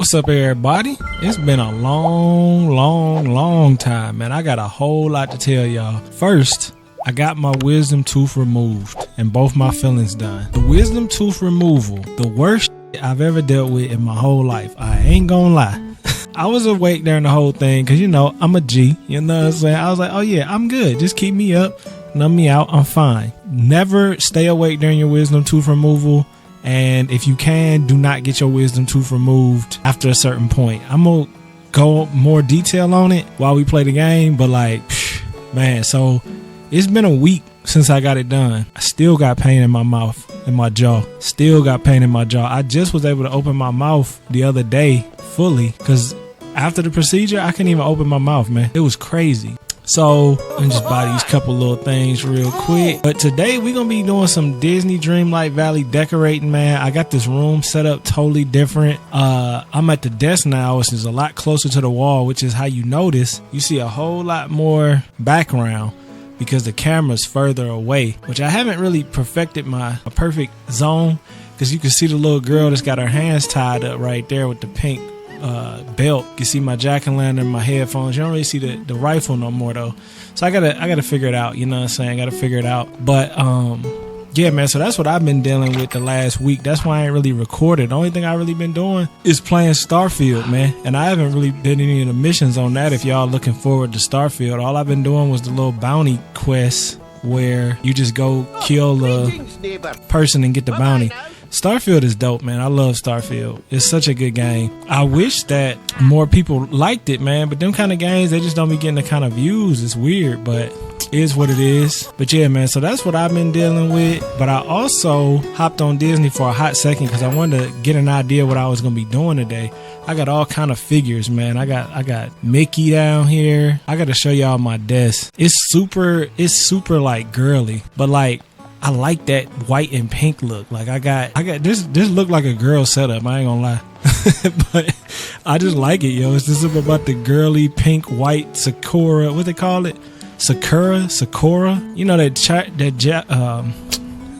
What's up, everybody? It's been a long time, man. I got a whole lot to tell y'all. First, I got my wisdom tooth removed and both my fillings done. The wisdom tooth removal, the worst I've ever dealt with in my whole life. I ain't gonna lie. I was awake during the whole thing because, you know, I'm a G. You know what I'm saying? I was like, oh yeah, I'm good. Just keep me up, numb me out. I'm fine. Never stay awake during your wisdom tooth removal. And if you can, do not get your wisdom tooth removed after a certain point. I'm going to go more detail on it while we play the game. But like, man, so it's been a week since I got it done. I still got pain in my mouth and my jaw. Still got pain in my jaw. I just was able to open my mouth the other day fully because after the procedure, I couldn't even open my mouth, man. It was crazy. So let me just buy these couple little things real quick. But today we're going to be doing some Disney Dreamlight Valley decorating, man. I got this room set up totally different. I'm at the desk now, which is a lot closer to the wall, which is how you notice you see a whole lot more background because the camera's further away, which I haven't really perfected my perfect zone because you can see the little girl that's got her hands tied up right there with the pink belt. You can see my jack-o'-lantern, my headphones. You don't really see the rifle no more though. So I gotta figure it out. You know what I'm saying? Gotta figure it out. But yeah, man. So that's what I've been dealing with the last week. That's why I ain't really recorded. The only thing I really been doing is playing Starfield, man. And I haven't really did any of the missions on that. If y'all looking forward to Starfield, all I've been doing was the little bounty quest where you just go kill a person and get the bounty. Starfield is dope, man. I love Starfield. It's such a good game. I wish that more people liked it, man. But them kind of games, they just don't be getting the kind of views. It's weird, but it is what it is. But yeah, man. So that's what I've been dealing with. But I also hopped on Disney for a hot second because I wanted to get an idea what I was going to be doing today. I got all kind of figures, man. I got Mickey down here. I got to show y'all my desk. It's super like girly, but like, I like that white and pink look. Like I got this look like a girl setup. I ain't gonna lie. But I just like it, yo. It's just something about the girly pink, white Sakura. What they call it? Sakura. You know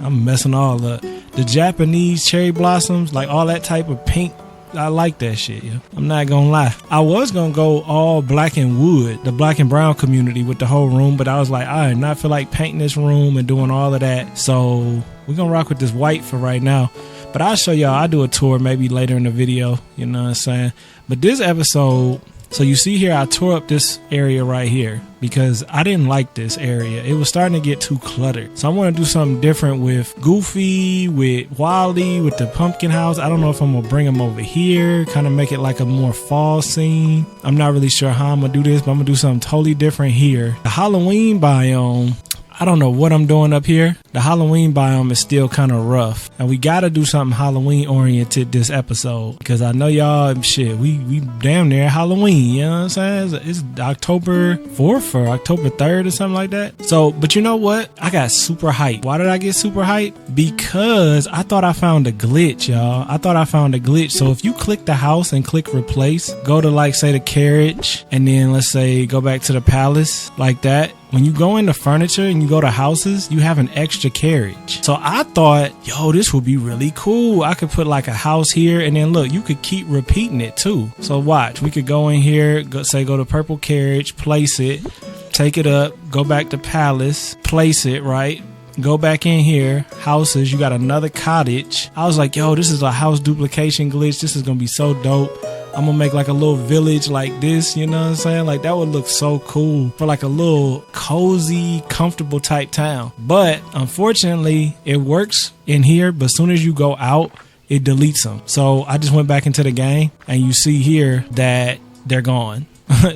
I'm messing all up. The Japanese cherry blossoms, like all that type of pink. I like that shit, yo. I'm not gonna lie. I was gonna go all black and wood, the black and brown community with the whole room, but I was like, I do not feel like painting this room and doing all of that. So we're gonna rock with this white for right now. But I'll show y'all, I'll do a tour maybe later in the video, you know what I'm saying? But this episode, so you see here, I tore up this area right here because I didn't like this area. It was starting to get too cluttered. So I want to do something different with Goofy, with Wally, with the pumpkin house. I don't know if I'm going to bring them over here, kind of make it like a more fall scene. I'm not really sure how I'm going to do this, but I'm going to do something totally different here. The Halloween biome, I don't know what I'm doing up here. The Halloween biome is still kind of rough. And we got to do something Halloween oriented this episode. Because I know y'all, shit, we damn near Halloween. You know what I'm saying? It's October 4th or October 3rd or something like that. So, but you know what? I got super hyped. Why did I get super hyped? Because I thought I found a glitch, y'all. I thought I found a glitch. So if you click the house and click replace, go to like say the carriage. And then let's say go back to the palace like that. When you go into furniture and you go to houses, you have an extra carriage. So I thought, yo, this would be really cool. I could put like a house here and then look, you could keep repeating it too. So watch, we could go in here, go to purple carriage, place it, take it up, go back to palace, place it, right? Go back in here, houses, you got another cottage. I was like, yo, this is a house duplication glitch. This is going to be so dope. I'm gonna make like a little village like this, you know what I'm saying? Like that would look so cool for like a little cozy, comfortable type town. But unfortunately, it works in here, but as soon as you go out, it deletes them. So I just went back into the game and you see here that they're gone.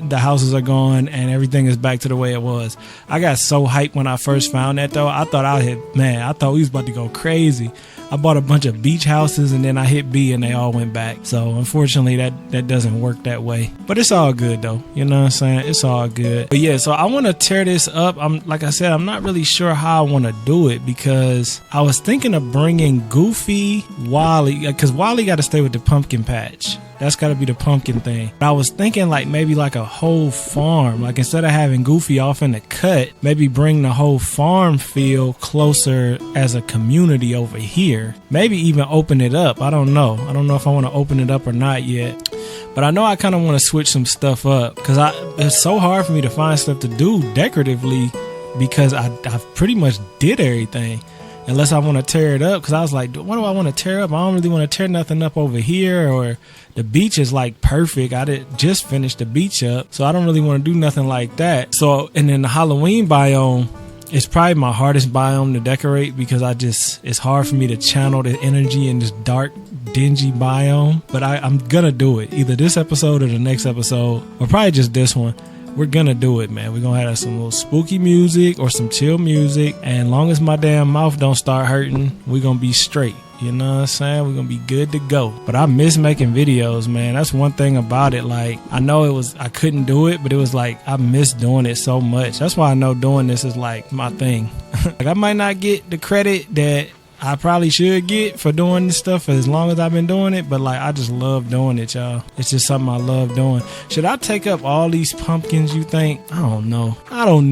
The houses are gone and everything is back to the way it was. I got so hyped when I first found that though. I thought we was about to go crazy. I bought a bunch of beach houses and then I hit B and they all went back. So unfortunately that doesn't work that way. But it's all good though. You know what I'm saying? It's all good. But yeah, so I want to tear this up. Like I said, I'm not really sure how I want to do it because I was thinking of bringing Goofy, Wally, because Wally got to stay with the pumpkin patch. That's got to be the pumpkin thing. But I was thinking like maybe like a whole farm. Like instead of having Goofy off in the cut, maybe bring the whole farm feel closer as a community over here. Maybe even open it up. I don't know. I don't know if I want to open it up or not yet. But I know I kind of want to switch some stuff up because it's so hard for me to find stuff to do decoratively because I've pretty much did everything. Unless I want to tear it up, because I was like, what do I want to tear up? I don't really want to tear nothing up over here, or the beach is like perfect. I did just finish the beach up, so I don't really want to do nothing like that. So, and then the Halloween biome is probably my hardest biome to decorate because it's hard for me to channel the energy in this dark, dingy biome. But I'm gonna do it, either this episode or the next episode, or probably just this one. We're gonna do it, man. We're gonna have some little spooky music or some chill music, and long as my damn mouth don't start hurting, we're gonna be straight. You know what I'm saying? We're gonna be good to go. But I miss making videos, man. That's one thing about it. Like, I know I couldn't do it, but it was like I miss doing it so much. That's why I know doing this is like my thing. Like, I might not get the credit that I probably should get for doing this stuff for as long as I've been doing it, but like, I just love doing it, y'all. It's just something I love doing. Should I take up all these pumpkins, you think? I don't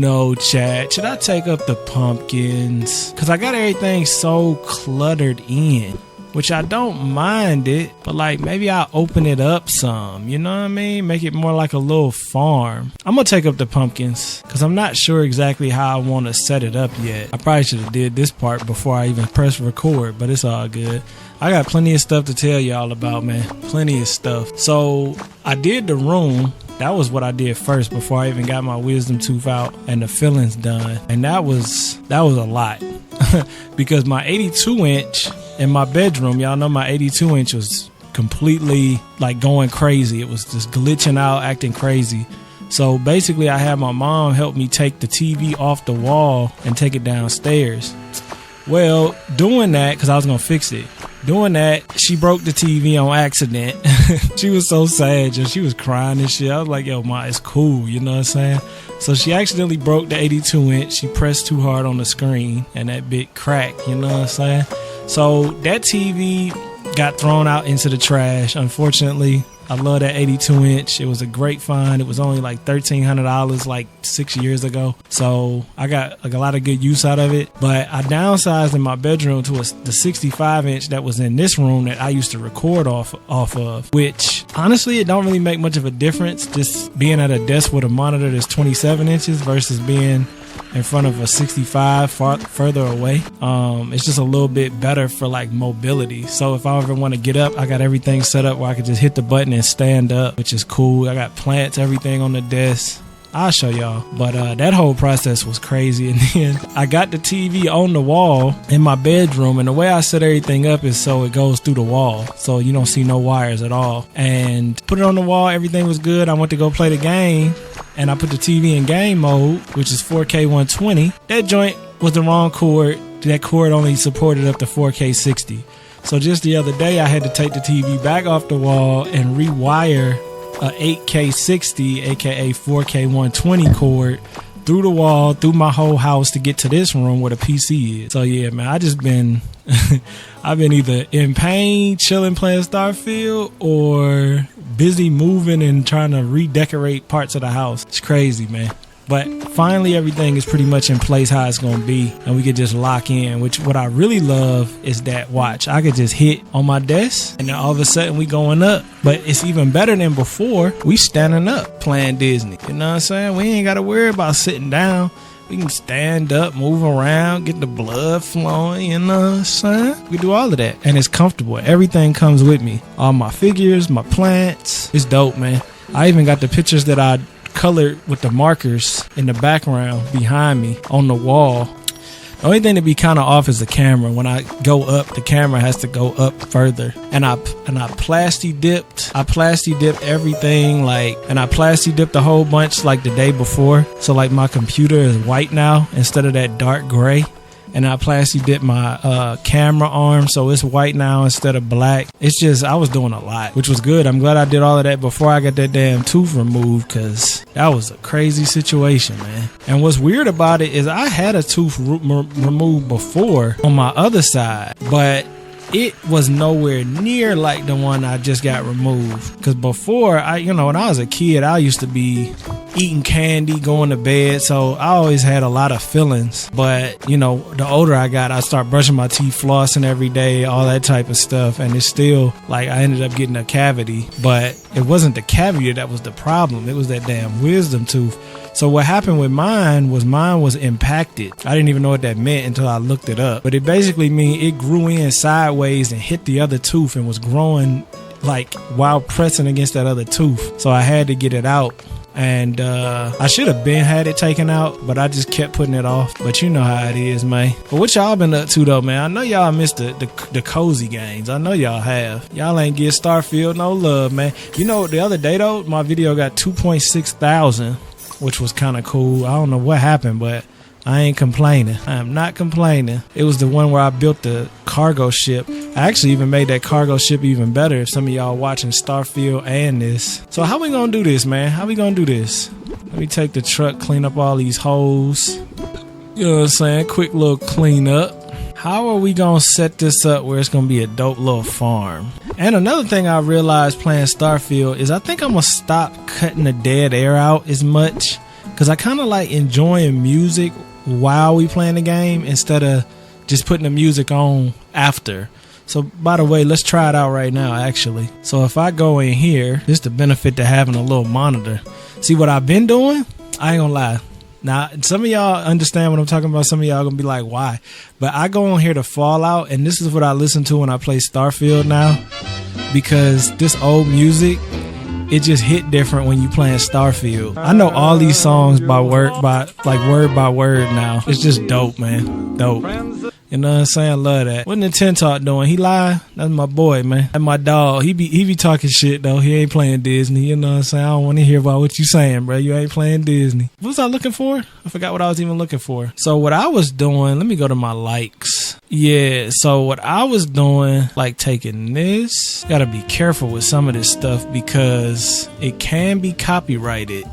know, Chad. Should I take up the pumpkins? Because I got everything so cluttered in, which I don't mind it, but like, maybe I'll open it up some, you know what I mean? Make it more like a little farm. I'm gonna take up the pumpkins because I'm not sure exactly how I want to set it up yet. I probably should have did this part before I even press record, but it's all good. I got plenty of stuff to tell y'all about, man. Plenty of stuff. So I did the room. That was what I did first before I even got my wisdom tooth out and the fillings done. And that was a lot because my 82 inch in my bedroom, y'all know my 82 inch was completely like going crazy. It was just glitching out, acting crazy. So basically I had my mom help me take the TV off the wall and take it downstairs. Well, doing that, because I was going to fix it. Doing that, she broke the TV on accident. She was so sad, she was crying and shit. I was like, yo, Ma, it's cool, you know what I'm saying? So she accidentally broke the 82 inch. She pressed too hard on the screen and that bit cracked, you know what I'm saying? So that TV got thrown out into the trash, unfortunately. I love that 82 inch. It was a great find. It was only like $1,300 like 6 years ago. So I got like a lot of good use out of it. But I downsized in my bedroom to the 65 inch that was in this room that I used to record off of, which honestly, it don't really make much of a difference. Just being at a desk with a monitor that's 27 inches versus being in front of a 65 further away. It's just a little bit better for like mobility. So if I ever want to get up, I got everything set up where I can just hit the button and stand up, which is cool. I got plants, everything on the desk. I'll show y'all. But that whole process was crazy. And then I got the TV on the wall in my bedroom, and the way I set everything up is so it goes through the wall, so you don't see no wires at all. And put it on the wall, everything was good. I went to go play the game, and I put the TV in game mode, which is 4K 120. That joint was the wrong cord. That cord only supported up to 4K 60. So just the other day, I had to take the TV back off the wall and rewire a 8K 60, aka 4K 120 cord through the wall, through my whole house to get to this room where the PC is. So yeah, man, I just been I've been either in pain, chilling, playing Starfield, or busy moving and trying to redecorate parts of the house. It's crazy, man. But finally, everything is pretty much in place how it's going to be, and we could just lock in, which what I really love is that, watch, I could just hit on my desk, and then all of a sudden we going up. But it's even better than before. We standing up playing Disney. You know what I'm saying? We ain't got to worry about sitting down. We can stand up, move around, get the blood flowing, you know what I'm saying? We do all of that, and it's comfortable. Everything comes with me. All my figures, my plants. It's dope, man. I even got the pictures that I colored with the markers in the background behind me on the wall. The only thing to be kind of off is the camera. When I go up, the camera has to go up further. And I plasti dipped everything, like, and I plasti dipped a whole bunch like the day before. So like my computer is white now instead of that dark gray. And I plasti dipped my camera arm, so it's white now instead of black. It's just, I was doing a lot, which was good. I'm glad I did all of that before I got that damn tooth removed, because that was a crazy situation, man. And what's weird about it is I had a tooth removed before on my other side, but it was nowhere near like the one I just got removed. Because before, when I was a kid, I used to be eating candy, going to bed. So I always had a lot of feelings. But, you know, the older I got, I start brushing my teeth, flossing every day, all that type of stuff. And it's still like I ended up getting a cavity. But it wasn't the cavity that was the problem. It was that damn wisdom tooth. So what happened with mine was impacted. I didn't even know what that meant until I looked it up. But it basically means it grew in sideways and hit the other tooth and was growing like while pressing against that other tooth. So I had to get it out. And I should have had it taken out, but I just kept putting it off. But you know how it is, man. But what y'all been up to though, man? I know y'all missed the cozy games. I know y'all have. Y'all ain't give Starfield no love, man. You know, the other day though, my video got 2.6 thousand, which was kind of cool. I don't know what happened, but I ain't complaining. I am not complaining. It was the one where I built the cargo ship. I actually even made that cargo ship even better if some of y'all watching Starfield and this. So how we gonna do this, man? How we gonna do this? Let me take the truck, clean up all these holes. You know what I'm saying? Quick little clean up. How are we gonna set this up where it's gonna be a dope little farm? And another thing I realized playing Starfield is I think I'm gonna stop cutting the dead air out as much, because I kind of like enjoying music while we playing the game instead of just putting the music on after. So by the way, let's try it out right now actually. So if I go in here, this is the benefit to having a little monitor. See what I've been doing? I ain't gonna lie. Now, some of y'all understand what I'm talking about. Some of y'all gonna be like, why? But I go on here to Fallout, and this is what I listen to when I play Starfield now, because this old music, it just hit different when you playing Starfield. I know all these songs word by word now. It's just dope, man. Dope. You know what I'm saying? I love that. What Nintendo doing? He live? That's my boy, man. And my dog. He be talking shit though. He ain't playing Disney. You know what I'm saying? I don't want to hear about what you saying, bro. You ain't playing Disney. What was I looking for? I forgot what I was even looking for. So what I was doing, let me go to my likes. Yeah, so what I was doing, like taking this, gotta be careful with some of this stuff because it can be copyrighted.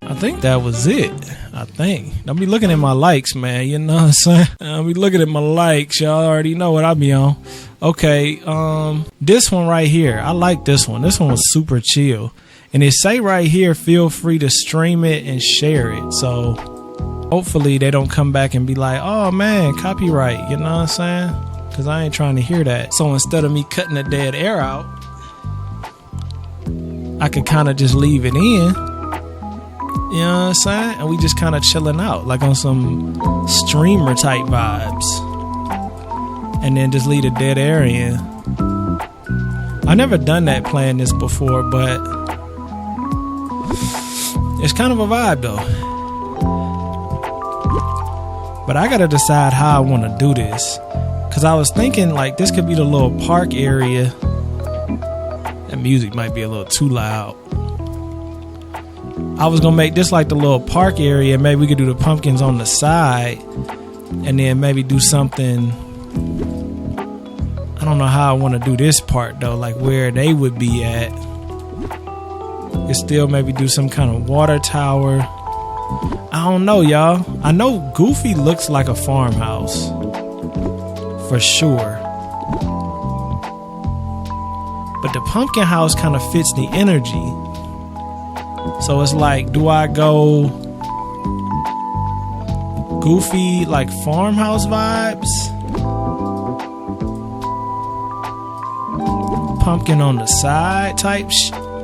I think that was it. I think. Don't be looking at my likes, man. You know what I'm saying? I'll be looking at my likes. Y'all already know what I be on. Okay, this one right here. I like this one. This one was super chill. And it say right here, feel free to stream it and share it. So hopefully they don't come back and be like, oh man, copyright. You know what I'm saying? Because I ain't trying to hear that. So instead of me cutting the dead air out, I can kind of just leave it in. You know what I'm saying? And we just kind of chilling out, like on some streamer type vibes. And then just leave the dead air in. I've never done that playing this before, but it's kind of a vibe though. But I gotta decide how I want to do this. Cause I was thinking like this could be the little park area. That music might be a little too loud. I was gonna make this like the little park area. Maybe we could do the pumpkins on the side, and then maybe do something. I don't know how I want to do this part though, like where they would be at. You still maybe do some kind of water tower. I don't know, y'all. I know Goofy looks like a farmhouse for sure, but the pumpkin house kind of fits the energy. So it's like, do I go Goofy like farmhouse vibes? Pumpkin on the side type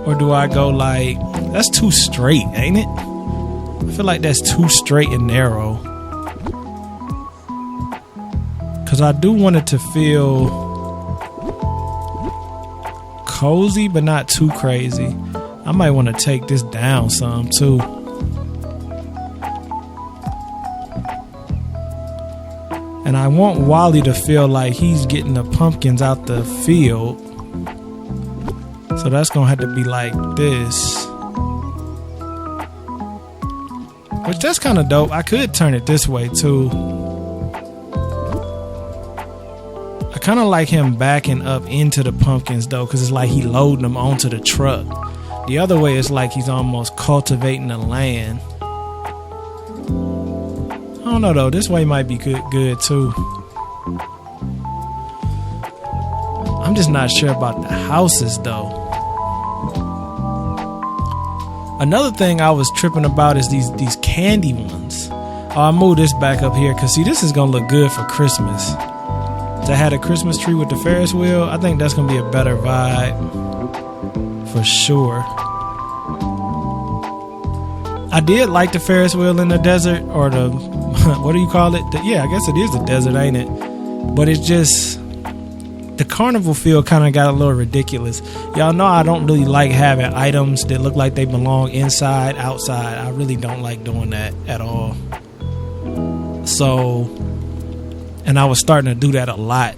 or do I go like, that's too straight, ain't it? I feel like that's too straight and narrow. Cause I do want it to feel cozy but not too crazy. I might want to take this down some too. And I want Wally to feel like he's getting the pumpkins out the field. So that's going to have to be like this. Which that's kind of dope. I could turn it this way too. I kind of like him backing up into the pumpkins though, because it's like he loading them onto the truck. The other way is like he's almost cultivating the land. I don't know though. This way might be good too. I'm just not sure about the houses though. Another thing I was tripping about is these candy ones. Oh, I moved this back up here because see, this is gonna look good for Christmas. To have a Christmas tree with the Ferris wheel, I think that's gonna be a better vibe for sure. I did like the Ferris wheel in the desert, or the what do you call it? Yeah, I guess it is the desert, ain't it? But it's just the carnival feel kind of got a little ridiculous. Y'all know I don't really like having items that look like they belong inside, outside. I really don't like doing that at all. So, and I was starting to do that a lot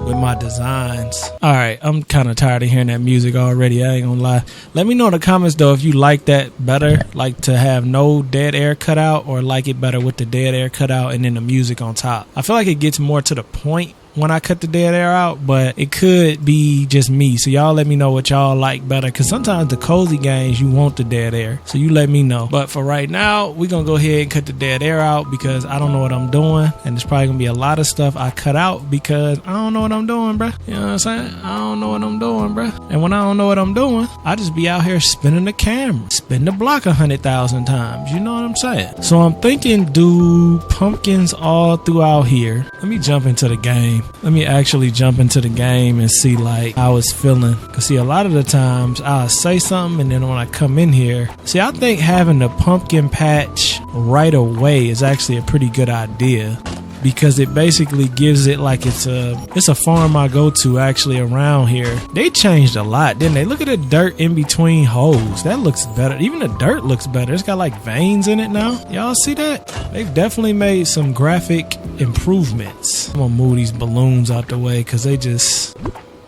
with my designs. Alright, I'm kind of tired of hearing that music already, I ain't gonna lie. Let me know in the comments though if you like that better, like to have no dead air cut out, or like it better with the dead air cut out and then the music on top. I feel like it gets more to the point when I cut the dead air out, but it could be just me. So y'all let me know what y'all like better, because sometimes the cozy games you want the dead air, so you let me know. But for right now, we're gonna go ahead and cut the dead air out because I don't know what I'm doing, and there's probably gonna be a lot of stuff I cut out because I don't know what I'm doing, bruh. You know what I'm saying? I don't know what I'm doing, bruh. And when I don't know what I'm doing, I just be out here spinning the camera, spin the block 100,000 times. You know what I'm saying? So I'm thinking, do pumpkins all throughout here. Let me jump into the game. Let me actually jump into the game and see like how it's feeling. Cause see, a lot of the times I'll say something and then when I come in here, see, I think having the pumpkin patch right away is actually a pretty good idea, because it basically gives it like it's a farm I go to actually around here. They changed a lot, didn't they? Look at the dirt in between holes. That looks better. Even the dirt looks better. It's got like veins in it now. Y'all see that? They've definitely made some graphic improvements. I'm gonna move these balloons out the way because they just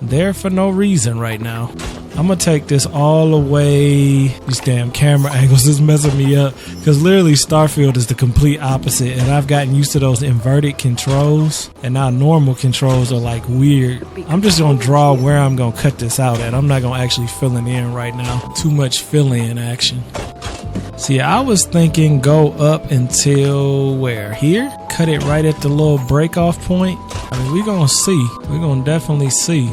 there for no reason right now. I'm gonna take this all the way. These damn camera angles is messing me up, because literally Starfield is the complete opposite, and I've gotten used to those inverted controls, and now normal controls are like weird. I'm just gonna draw where I'm gonna cut this out at. I'm not gonna actually fill it in right now. Too much fill in action. See, I was thinking go up until where? Here? Cut it right at the little break off point. I mean, we're gonna see. We're gonna definitely see.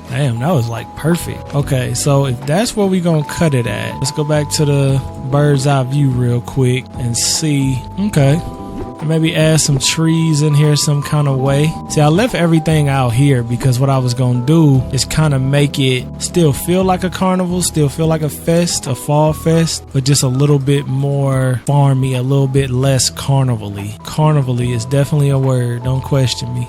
Damn, that was like perfect. Okay, so if that's where we gonna cut it at, let's go back to the bird's eye view real quick and see. Okay, maybe add some trees in here some kind of way. See, I left everything out here because what I was gonna do is kind of make it still feel like a carnival, still feel like a fest, a fall fest, but just a little bit more farmy, a little bit less carnival-y. Carnival-y is definitely a word, don't question me.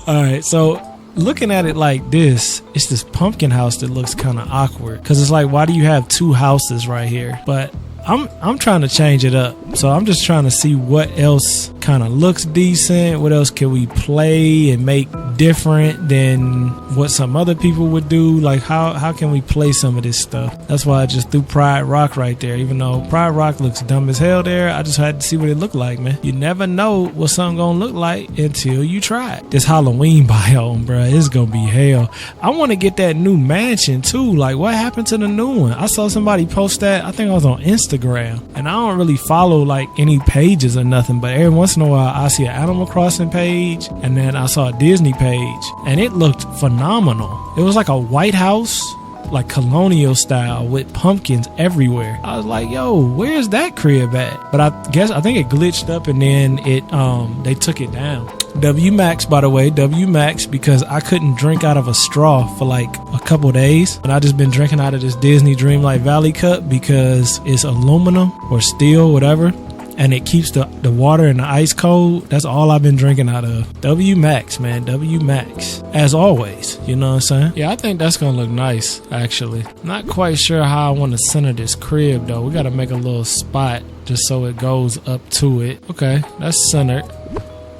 Alright, so looking at it like this, it's this pumpkin house that looks kind of awkward, because it's like, why do you have two houses right here? But I'm trying to change it up, so I'm just trying to see what else kind of looks decent. What else can we play and make different than what some other people would do? Like how can we play some of this stuff? That's why I just threw Pride Rock right there. Even though Pride Rock looks dumb as hell there, I just had to see what it looked like, man. You never know what something gonna look like until you try it. This Halloween biome, bruh, it's gonna be hell. I want to get that new mansion too. Like, what happened to the new one? I saw somebody post that. I think I was on Instagram, and I don't really follow like any pages or nothing, but every once in a while I see an Animal Crossing page, and then I saw a Disney page, and it looked phenomenal. It was like a White House, like colonial style, with pumpkins everywhere. I was like, yo, where's that crib at? But I think it glitched up, and then it they took it down. W Max, by the way, W Max, because I couldn't drink out of a straw for like a couple days, and I just been drinking out of this Disney Dreamlight Valley cup because it's aluminum or steel, whatever, and it keeps the water and the ice cold. That's all I've been drinking out of. W Max, man, W Max, as always. You know what I'm saying? Yeah, I think that's gonna look nice, actually. Not quite sure how I want to center this crib though. We gotta make a little spot just so it goes up to it. Okay, that's centered.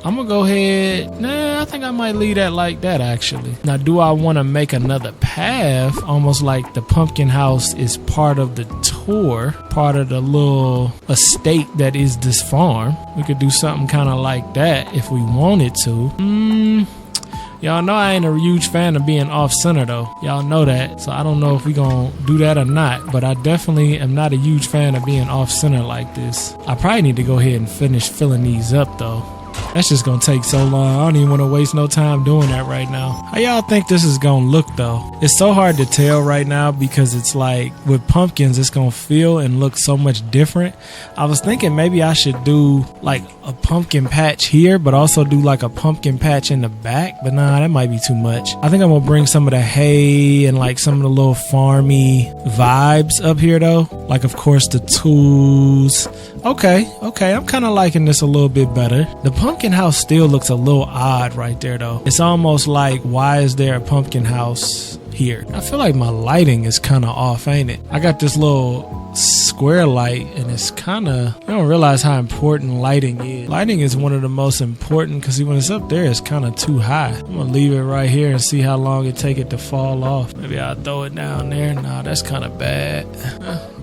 I'm gonna go ahead. Nah, I think I might leave that like that, actually. Now, do I want to make another path, almost like the pumpkin house is part of the tour, part of the little estate that is this farm? We could do something kind of like that if we wanted to. Y'all know I ain't a huge fan of being off-center though. Y'all know that. So I don't know if we gonna do that or not, but I definitely am not a huge fan of being off-center like this. I probably need to go ahead and finish filling these up though. That's just gonna take so long. I don't even want to waste no time doing that right now. How y'all think this is gonna look though? It's so hard to tell right now because it's like with pumpkins, it's gonna feel and look so much different. I was thinking maybe I should do like a pumpkin patch here, but also do like a pumpkin patch in the back. But nah, that might be too much. I think I'm gonna bring some of the hay and like some of the little farmy vibes up here though. Like of course the tools. Okay, I'm kind of liking this a little bit better. The pumpkin house still looks a little odd right there though. It's almost like, why is there a pumpkin house here? I feel like my lighting is kind of off, ain't it? I got this little square light and it's kind of, I don't realize how important lighting is. Lighting is one of the most important because when it's up there, it's kind of too high. I'm gonna leave it right here and see how long it take it to fall off. Maybe I'll throw it down there. Nah, that's kind of bad.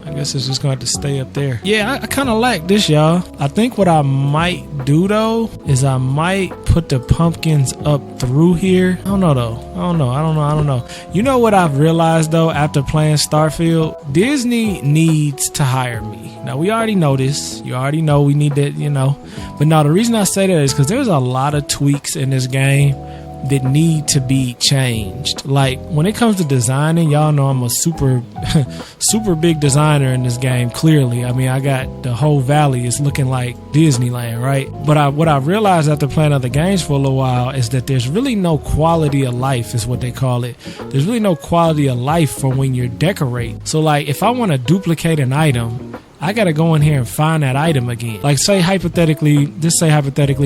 I guess it's just gonna have to stay up there. Yeah, I kind of like this, y'all. I think what I might do though is I might put the pumpkins up through here. I don't know though. I don't know. You know what I've realized though after playing Starfield? Disney needs to hire me. Now we already know this. You already know we need that, you know. But no, the reason I say that is because there's a lot of tweaks in this game that need to be changed. Like when it comes to designing, y'all know I'm a super big designer in this game. Clearly, I mean, I got the whole valley is looking like Disneyland, right? But what I realized after playing other games for a little while is that there's really no quality of life, is what they call it. There's really no quality of life for when you're decorating. So like if I want to duplicate an item, I gotta go in here and find that item again. Like say hypothetically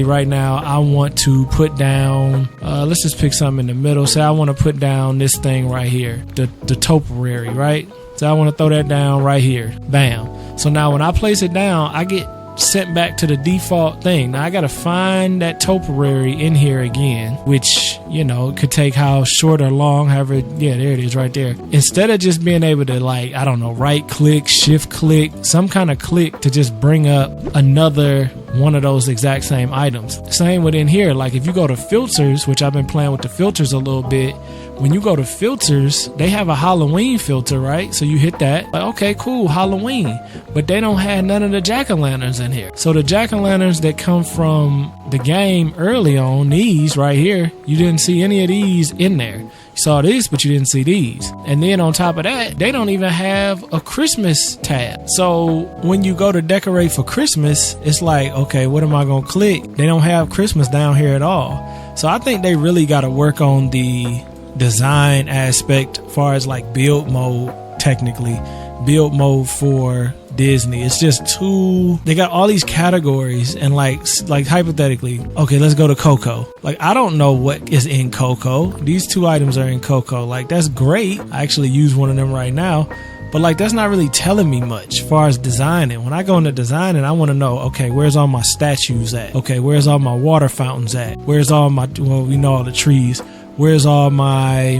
right now, I want to put down, let's just pick something in the middle. Say I want to put down this thing right here, the topiary, right? So I want to throw that down right here. Bam. So now when I place it down, I get sent back to the default thing. Now I gotta find that topiary in here again, which, you know, could take how short or long, however. Yeah, there it is right there. Instead of just being able to, like, I don't know, right click, shift click, some kind of click to just bring up another one of those exact same items. Same within here. Like if you go to filters, which I've been playing with the filters a little bit, when you go to filters, they have a Halloween filter, right? So you hit that, like, okay, cool, Halloween. But they don't have none of the jack-o'-lanterns in here. So the jack-o'-lanterns that come from the game early on, these right here, you didn't see any of these in there. You saw this, but you didn't see these. And then on top of that, they don't even have a Christmas tab. So when you go to decorate for Christmas, it's like, okay, what am I gonna click? They don't have Christmas down here at all. So I think they really gotta work on the design aspect as far as like build mode. Technically build mode for Disney, it's just too, they got all these categories and like hypothetically, okay, let's go to Coco. Like I don't know what is in Coco. These two items are in Coco. Like that's great. I actually use one of them right now, but like that's not really telling me much as far as designing. When I go into designing, I want to know, okay, where's all my statues at? Okay, where's all my water fountains at? Where's all my, well, we know all the trees. Where's all my,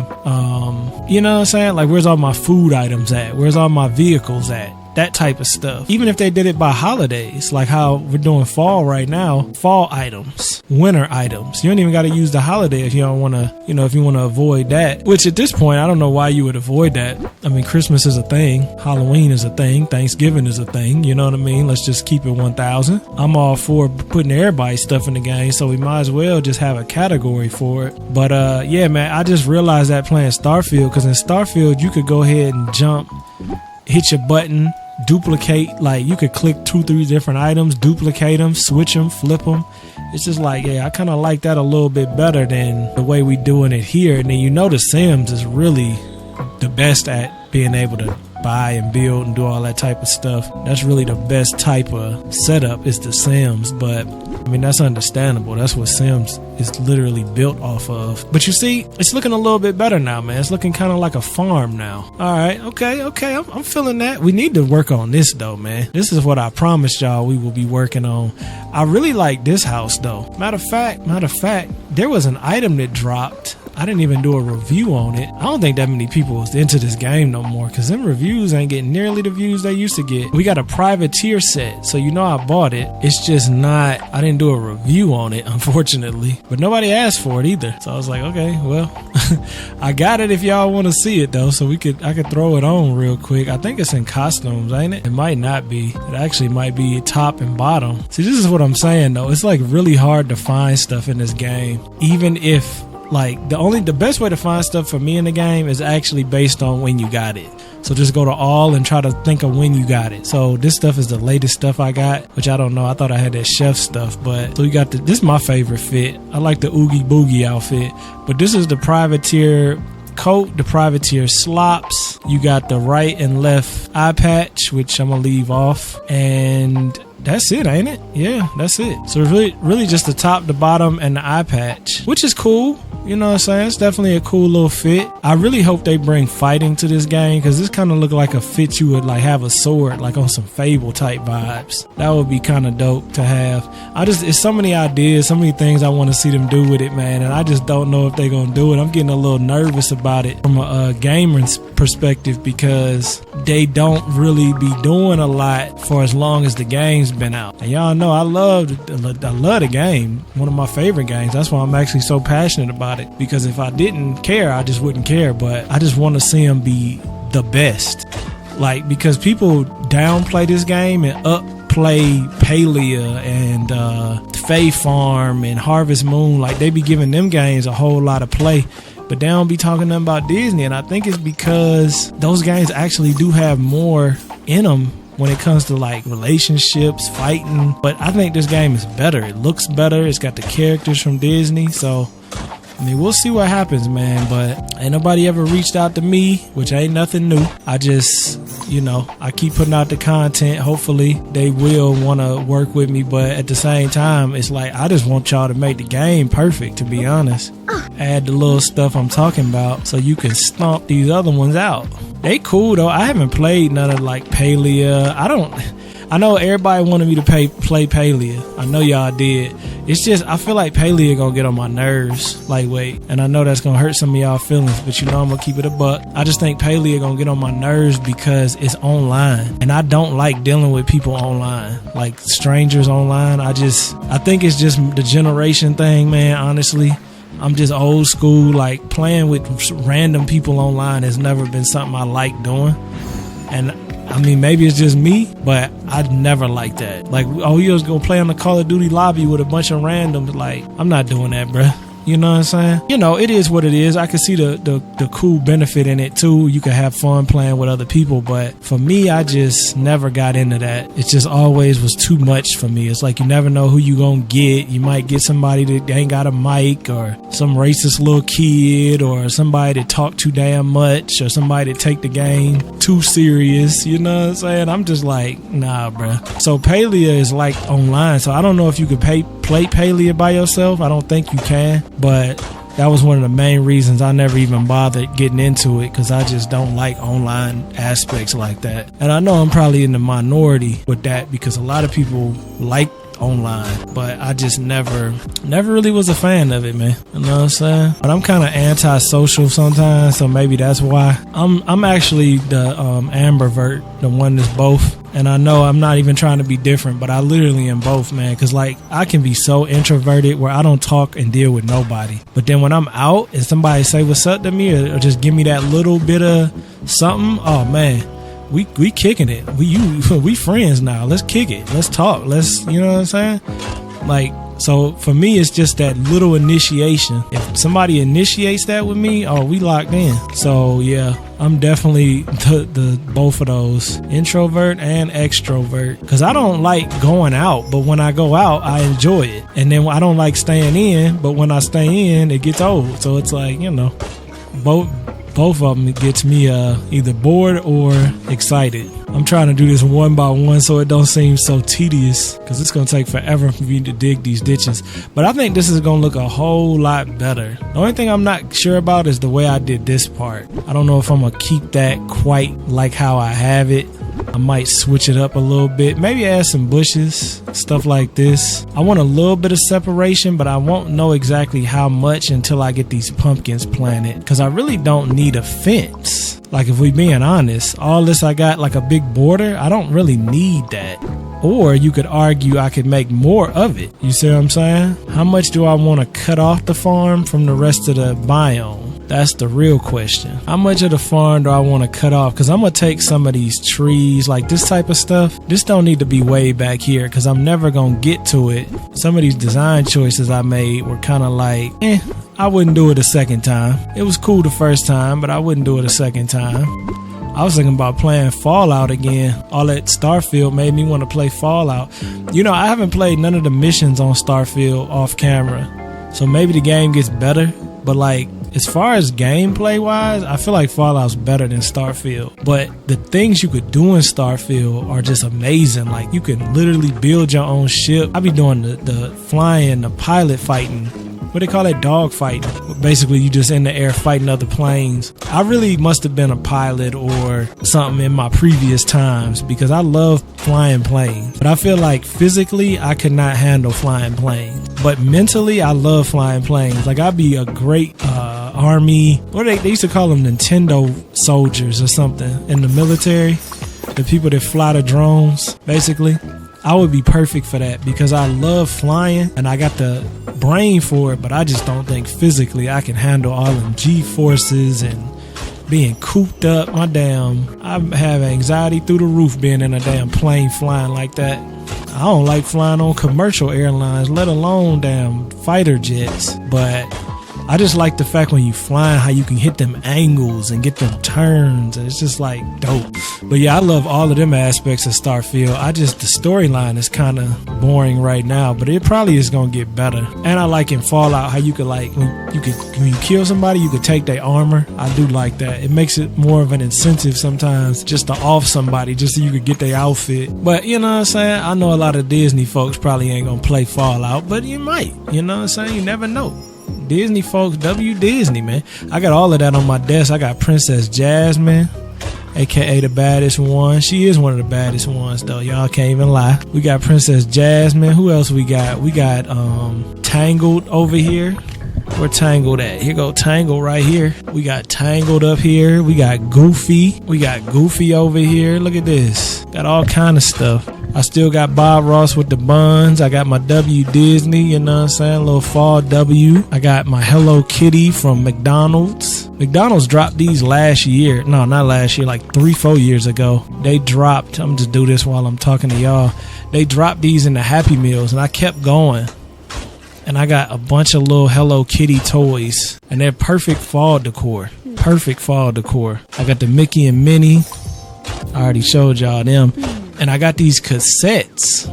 you know what I'm saying? Like, where's all my food items at? Where's all my vehicles at? That type of stuff. Even if they did it by holidays, like how we're doing fall right now, fall items, winter items. You don't even got to use the holiday if you don't want to, you know, if you want to avoid that. Which at this point, I don't know why you would avoid that. I mean, Christmas is a thing. Halloween is a thing. Thanksgiving is a thing. You know what I mean? Let's just keep it 1,000. I'm all for putting everybody's stuff in the game, so we might as well just have a category for it. But yeah, man, I just realized that playing Starfield, because in Starfield, you could go ahead and jump, hit your button, duplicate, like you could click 2-3 different items, duplicate them, switch them, flip them. It's just like, yeah, I kind of like that a little bit better than the way we doing it here. And then, you know, the Sims is really the best at being able to buy and build and do all that type of stuff. That's really the best type of setup is the Sims. But I mean, that's understandable. That's what Sims is literally built off of. But you see, it's looking a little bit better now, man. It's looking kind of like a farm now. All right, okay, I'm feeling that. We need to work on this though, man. This is what I promised y'all we will be working on. I really like this house though. Matter of fact, there was an item that dropped. I didn't even do a review on it. I don't think that many people was into this game no more, because them reviews ain't getting nearly the views they used to get. We got a privateer set, so you know I bought it. It's just not, I didn't do a review on it, unfortunately. But nobody asked for it either. So I was like, okay, well, I got it if y'all want to see it though, so I could throw it on real quick. I think it's in costumes, ain't it? It might not be. It actually might be top and bottom. See, this is what I'm saying though. It's like really hard to find stuff in this game. Even if like the best way to find stuff for me in the game is actually based on when you got it. So just go to all and try to think of when you got it. So this stuff is the latest stuff I got, which I don't know. I thought I had that chef stuff, but so you got this is my favorite fit. I like the Oogie Boogie outfit, but this is the privateer coat, the privateer slops. You got the right and left eye patch, which I'm gonna leave off, and that's it, ain't it? Yeah, that's it. So really just the top, the bottom, and the eye patch, which is cool. You know what I'm saying? It's definitely a cool little fit. I really hope they bring fighting to this game, because this kind of look like a fit you would like have a sword, like on some Fable type vibes. That would be kind of dope to have. It's so many ideas, so many things I want to see them do with it, man, and I just don't know if they're gonna do it. I'm getting a little nervous about it from a gamer's perspective, because they don't really be doing a lot for as long as the game's been out. And y'all know I love the game. One of my favorite games. That's why I'm actually so passionate about it, because if I didn't care, I just wouldn't care. But I just want to see them be the best, like, because people downplay this game and upplay Palia and Fae Farm and Harvest Moon. Like, they be giving them games a whole lot of play, but they don't be talking nothing about Disney. And I think it's because those games actually do have more in them when it comes to like relationships, fighting. But I think this game is better. It looks better. It's got the characters from Disney. So I mean, we'll see what happens, man. But ain't nobody ever reached out to me, which ain't nothing new. I just, I keep putting out the content. Hopefully they will want to work with me. But at the same time, it's like, I just want y'all to make the game perfect, to be honest. Add the little stuff I'm talking about so you can stomp these other ones out. They cool though. I haven't played none of like Palia. I know everybody wanted me to play Palia. I know y'all did. It's just, I feel like Palia gonna get on my nerves, lightweight. And I know that's gonna hurt some of y'all feelings, but I'm gonna keep it a buck. I just think Palia gonna get on my nerves because it's online. And I don't like dealing with people online, like strangers online. I think it's just the generation thing, man, honestly. I'm just old school. Like, playing with random people online has never been something I like doing. And I mean, maybe it's just me, but I'd never like that. Like, you was gonna play on the Call of Duty lobby with a bunch of randoms. Like, I'm not doing that, bruh. You know what I'm saying? It is what it is. I can see the cool benefit in it too. You can have fun playing with other people, but for me, I just never got into that. It just always was too much for me. It's like, you never know who you gonna get. You might get somebody that ain't got a mic, or some racist little kid, or somebody that talk too damn much, or somebody that take the game too serious. You know what I'm saying? I'm just like, nah, bruh. So Palia is like online, so I don't know if you could play Palia by yourself. I don't think you can. But that was one of the main reasons I never even bothered getting into it, because I just don't like online aspects like that. And I know I'm probably in the minority with that, because a lot of people like online, but I just never really was a fan of it, man. You know what I'm saying? But I'm kind of antisocial sometimes, so maybe that's why. I'm actually the ambivert, the one that's both. And I know I'm not even trying to be different, but I literally am both, man. Because, like, I can be so introverted where I don't talk and deal with nobody. But then when I'm out and somebody say what's up to me, or just give me that little bit of something, oh, man, we kicking it. We friends now. Let's kick it. Let's talk. You know what I'm saying? Like, so for me, it's just that little initiation. If somebody initiates that with me, oh, we locked in. So yeah, I'm definitely the both of those, introvert and extrovert, because I don't like going out, but when I go out, I enjoy it. And then I don't like staying in, but when I stay in, it gets old. So it's like, both of them, it gets me either bored or excited. I'm trying to do this one by one so it don't seem so tedious, because it's going to take forever for me to dig these ditches. But I think this is going to look a whole lot better. The only thing I'm not sure about is the way I did this part. I don't know if I'm going to keep that quite like how I have it. I might switch it up a little bit. Maybe add some bushes, stuff like this. I want a little bit of separation, but I won't know exactly how much until I get these pumpkins planted, because I really don't need a fence. Like, if we being honest, all this I got like a big border, I don't really need that. Or you could argue I could make more of it. You see what I'm saying? How much do I want to cut off the farm from the rest of the biome? That's the real question. How much of the farm do I want to cut off? Because I'm going to take some of these trees, like this type of stuff. This don't need to be way back here because I'm never going to get to it. Some of these design choices I made were kind of like, I wouldn't do it a second time. It was cool the first time, but I wouldn't do it a second time. I was thinking about playing Fallout again. All that Starfield made me want to play Fallout. You know, I haven't played none of the missions on Starfield off camera. So maybe the game gets better. But like, as far as gameplay wise, I feel like Fallout's better than Starfield. But the things you could do in Starfield are just amazing. Like, you can literally build your own ship. I be doing the flying, the pilot fighting. What they call it? Dog fighting. Basically, you just in the air fighting other planes. I really must have been a pilot or something in my previous times because I love flying planes. But I feel like physically, I could not handle flying planes. But mentally, I love flying planes. Like, I'd be a great army. What they used to call them, Nintendo soldiers or something in the military. The people that fly the drones, basically. I would be perfect for that because I love flying and I got the brain for it, but I just don't think physically I can handle all them G-forces and being cooped up. I have anxiety through the roof being in a damn plane flying like that. I don't like flying on commercial airlines, let alone damn fighter jets, but I just like the fact when you flying how you can hit them angles and get them turns, and it's just like dope. But yeah, I love all of them aspects of Starfield. The storyline is kind of boring right now, but it probably is gonna get better. And I like in Fallout how you could like when you kill somebody, you could take their armor. I do like that. It makes it more of an incentive sometimes just to off somebody just so you could get their outfit. But you know what I'm saying? I know a lot of Disney folks probably ain't gonna play Fallout, but you might. You know what I'm saying? You never know. Disney folks, Disney, man. I got all of that on my desk. I got Princess Jasmine, aka the baddest one. She is one of the baddest ones though. Y'all can't even lie. We got Princess Jasmine. Who else we got? We got Tangled over here. Where Tangled at? Here go Tangled right here. We got Tangled up here. We got Goofy. We got Goofy over here. Look at this. Got all kind of stuff. I still got Bob Ross with the buns. I got my W Disney, you know what I'm saying? A little fall W. I got my Hello Kitty from McDonald's. McDonald's dropped these last year. No, not last year, like 3-4 years ago. They dropped, I'm just do this while I'm talking to y'all. They dropped these in the Happy Meals and I kept going. And I got a bunch of little Hello Kitty toys. And they're perfect fall decor. Perfect fall decor. I got the Mickey and Minnie. I already showed y'all them. And I got these cassettes.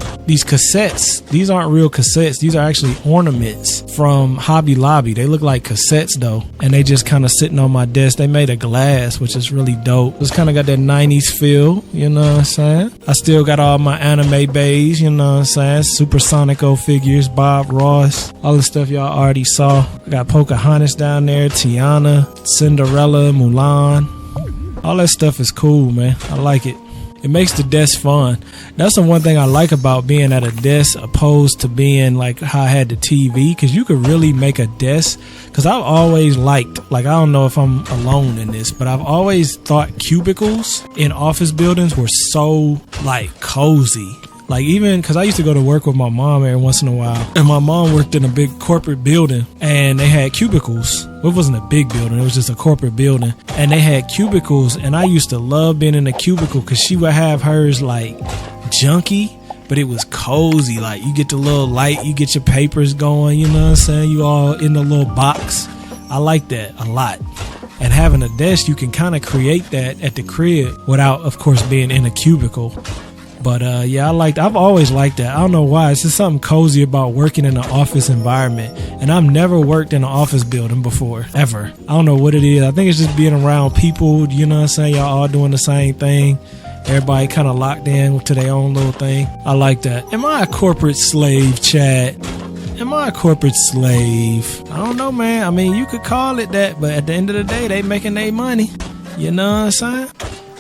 These aren't real cassettes. These are actually ornaments from Hobby Lobby. They look like cassettes though. And they just kind of sitting on my desk. They made of glass, which is really dope. It's kind of got that 90s feel, you know what I'm saying? I still got all my anime bays, you know what I'm saying? Supersonico figures, Bob Ross, all the stuff y'all already saw. I got Pocahontas down there, Tiana, Cinderella, Mulan. All that stuff is cool, man. I like it. It makes the desk fun. That's the one thing I like about being at a desk opposed to being like how I had the TV, because you could really make a desk. Because I've always liked, like, I don't know if I'm alone in this, but I've always thought cubicles in office buildings were so like cozy. Like, even because I used to go to work with my mom every once in a while, and my mom worked in a big corporate building and they had cubicles. Well, it wasn't a big building, it was just a corporate building, and they had cubicles. And I used to love being in a cubicle because she would have hers like junky, but it was cozy. Like, you get the little light, you get your papers going, you know what I'm saying? You all in the little box. I like that a lot. And having a desk, you can kind of create that at the crib without, of course, being in a cubicle. But yeah, I've always liked that. I don't know why. It's just something cozy about working in an office environment. And I've never worked in an office building before, ever. I don't know what it is. I think it's just being around people, you know what I'm saying? Y'all all doing the same thing. Everybody kind of locked in to their own little thing. I like that. Am I a corporate slave, Chad? Am I a corporate slave? I don't know, man. I mean, you could call it that, but at the end of the day, they making their money. You know what I'm saying?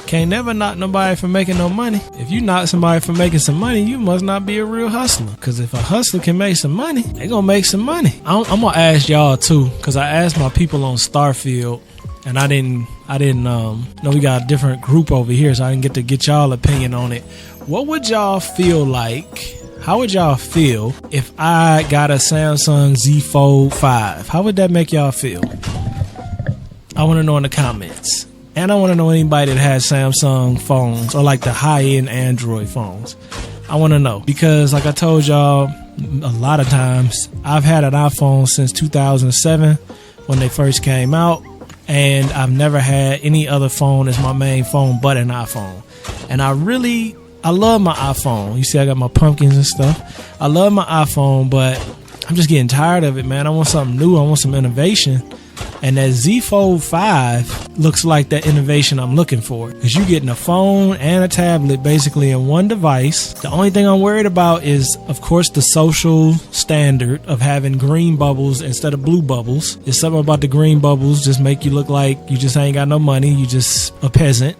Can't never knock nobody for making no money. If you knock somebody for making some money, you must not be a real hustler. Because if a hustler can make some money, they gonna make some money. I'm gonna ask y'all too, because I asked my people on Starfield, and I didn't know we got a different group over here, so I didn't get to get y'all opinion on it. What would y'all feel like? How would y'all feel if I got a Samsung Z Fold 5? How would that make y'all feel? I want to know in the comments. And I want to know anybody that has Samsung phones or like the high-end Android phones. I want to know. Because like I told y'all a lot of times, I've had an iPhone since 2007 when they first came out. And I've never had any other phone as my main phone but an iPhone. And I love my iPhone. You see, I got my pumpkins and stuff. I love my iPhone, but I'm just getting tired of it, man. I want something new. I want some innovation. And that Z Fold 5 looks like that innovation I'm looking for. Because you're getting a phone and a tablet basically in one device. The only thing I'm worried about is, of course, the social standard of having green bubbles instead of blue bubbles. There's something about the green bubbles just make you look like you just ain't got no money. You just a peasant.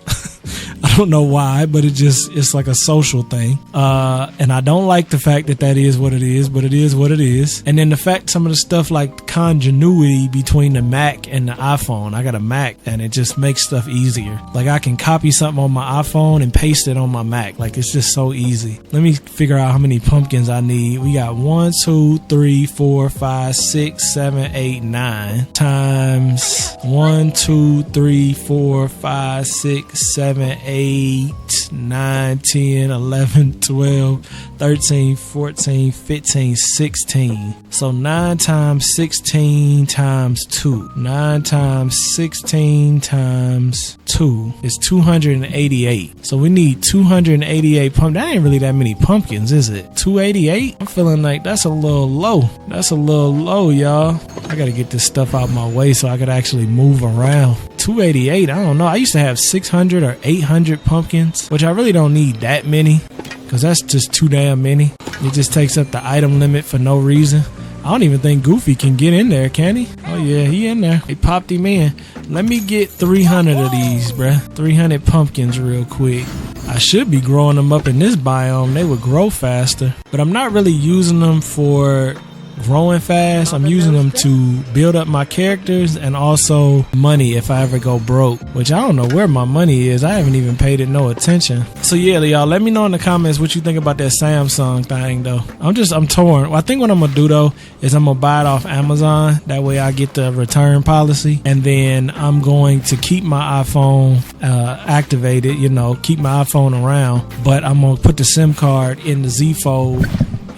I don't know why, but it's like a social thing. And I don't like the fact that is what it is, but it is what it is. And then the fact some of the stuff like continuity between the Mac and the iPhone. I got a Mac and it just makes stuff easier. Like I can copy something on my iPhone and paste it on my Mac. Like it's just so easy. Let me figure out how many pumpkins I need. We got 1, 2, 3, 4, 5, 6, 7, 8, 9 times 1, 2, 3, 4, 5, 6, 7, 8, 9, 10, 11, 12, 13, 14, 15, 16. So 9 times 16 times 2. 9 times 16 times 2 is 288. So we need 288 pumpkins. That ain't really that many pumpkins, is it? 288? I'm feeling like that's a little low. That's a little low, y'all. I gotta get this stuff out my way so I could actually move around. 288, I don't know. I used to have 600 or 800 pumpkins, which I really don't need that many because that's just too damn many. It just takes up the item limit for no reason. I don't even think Goofy can get in there, can he? Oh yeah, he in there. They popped him in. Let me get 300 of these, bruh. 300 pumpkins real quick. I should be growing them up in this biome. They would grow faster, but I'm not really using them for growing fast. I'm using them to build up my characters and also money if I ever go broke, which I don't know where my money is. I haven't even paid it no attention. So yeah, y'all, let me know in the comments what you think about that Samsung thing though. I'm torn. Well, I think what I'm gonna do though is I'm gonna buy it off Amazon. That way I get the return policy, and then I'm going to keep my iPhone activated, keep my iPhone around, but I'm gonna put the SIM card in the Z Fold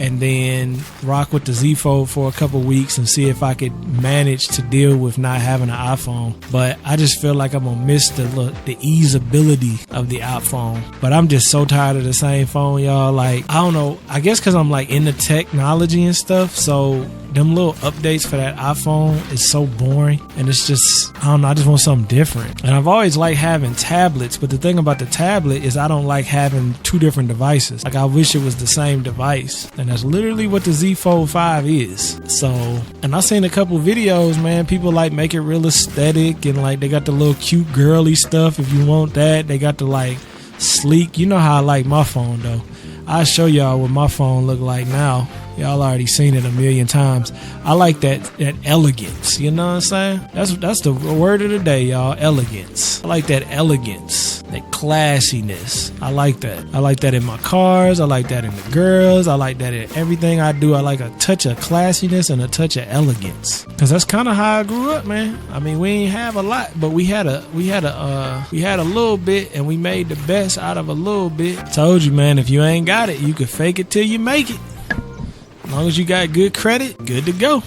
and then rock with the Z Fold for a couple weeks and see if I could manage to deal with not having an iPhone. But I just feel like I'm gonna miss the easeability of the iPhone. But I'm just so tired of the same phone, y'all. Like, I don't know, I guess because I'm like into technology and stuff, so them little updates for that iPhone is so boring, and it's just, I don't know, I just want something different. And I've always liked having tablets, but the thing about the tablet is I don't like having two different devices. Like, I wish it was the same device, and that's literally what the Z Fold 5 is. So, and I've seen a couple videos, man, people like make it real aesthetic, and like they got the little cute girly stuff if you want that. They got the like sleek, you know how I like my phone though. I'll show y'all what my phone look like now. Y'all already seen it a million times. I like that elegance, you know what I'm saying? That's the word of the day, y'all, elegance. I like that elegance, that classiness. I like that. I like that in my cars. I like that in the girls. I like that in everything I do. I like a touch of classiness and a touch of elegance. Cause that's kind of how I grew up, man. I mean, we ain't have a lot, but we had a little bit, and we made the best out of a little bit. Told you, man, if you ain't got it, you can fake it till you make it. As long as you got good credit, good to go.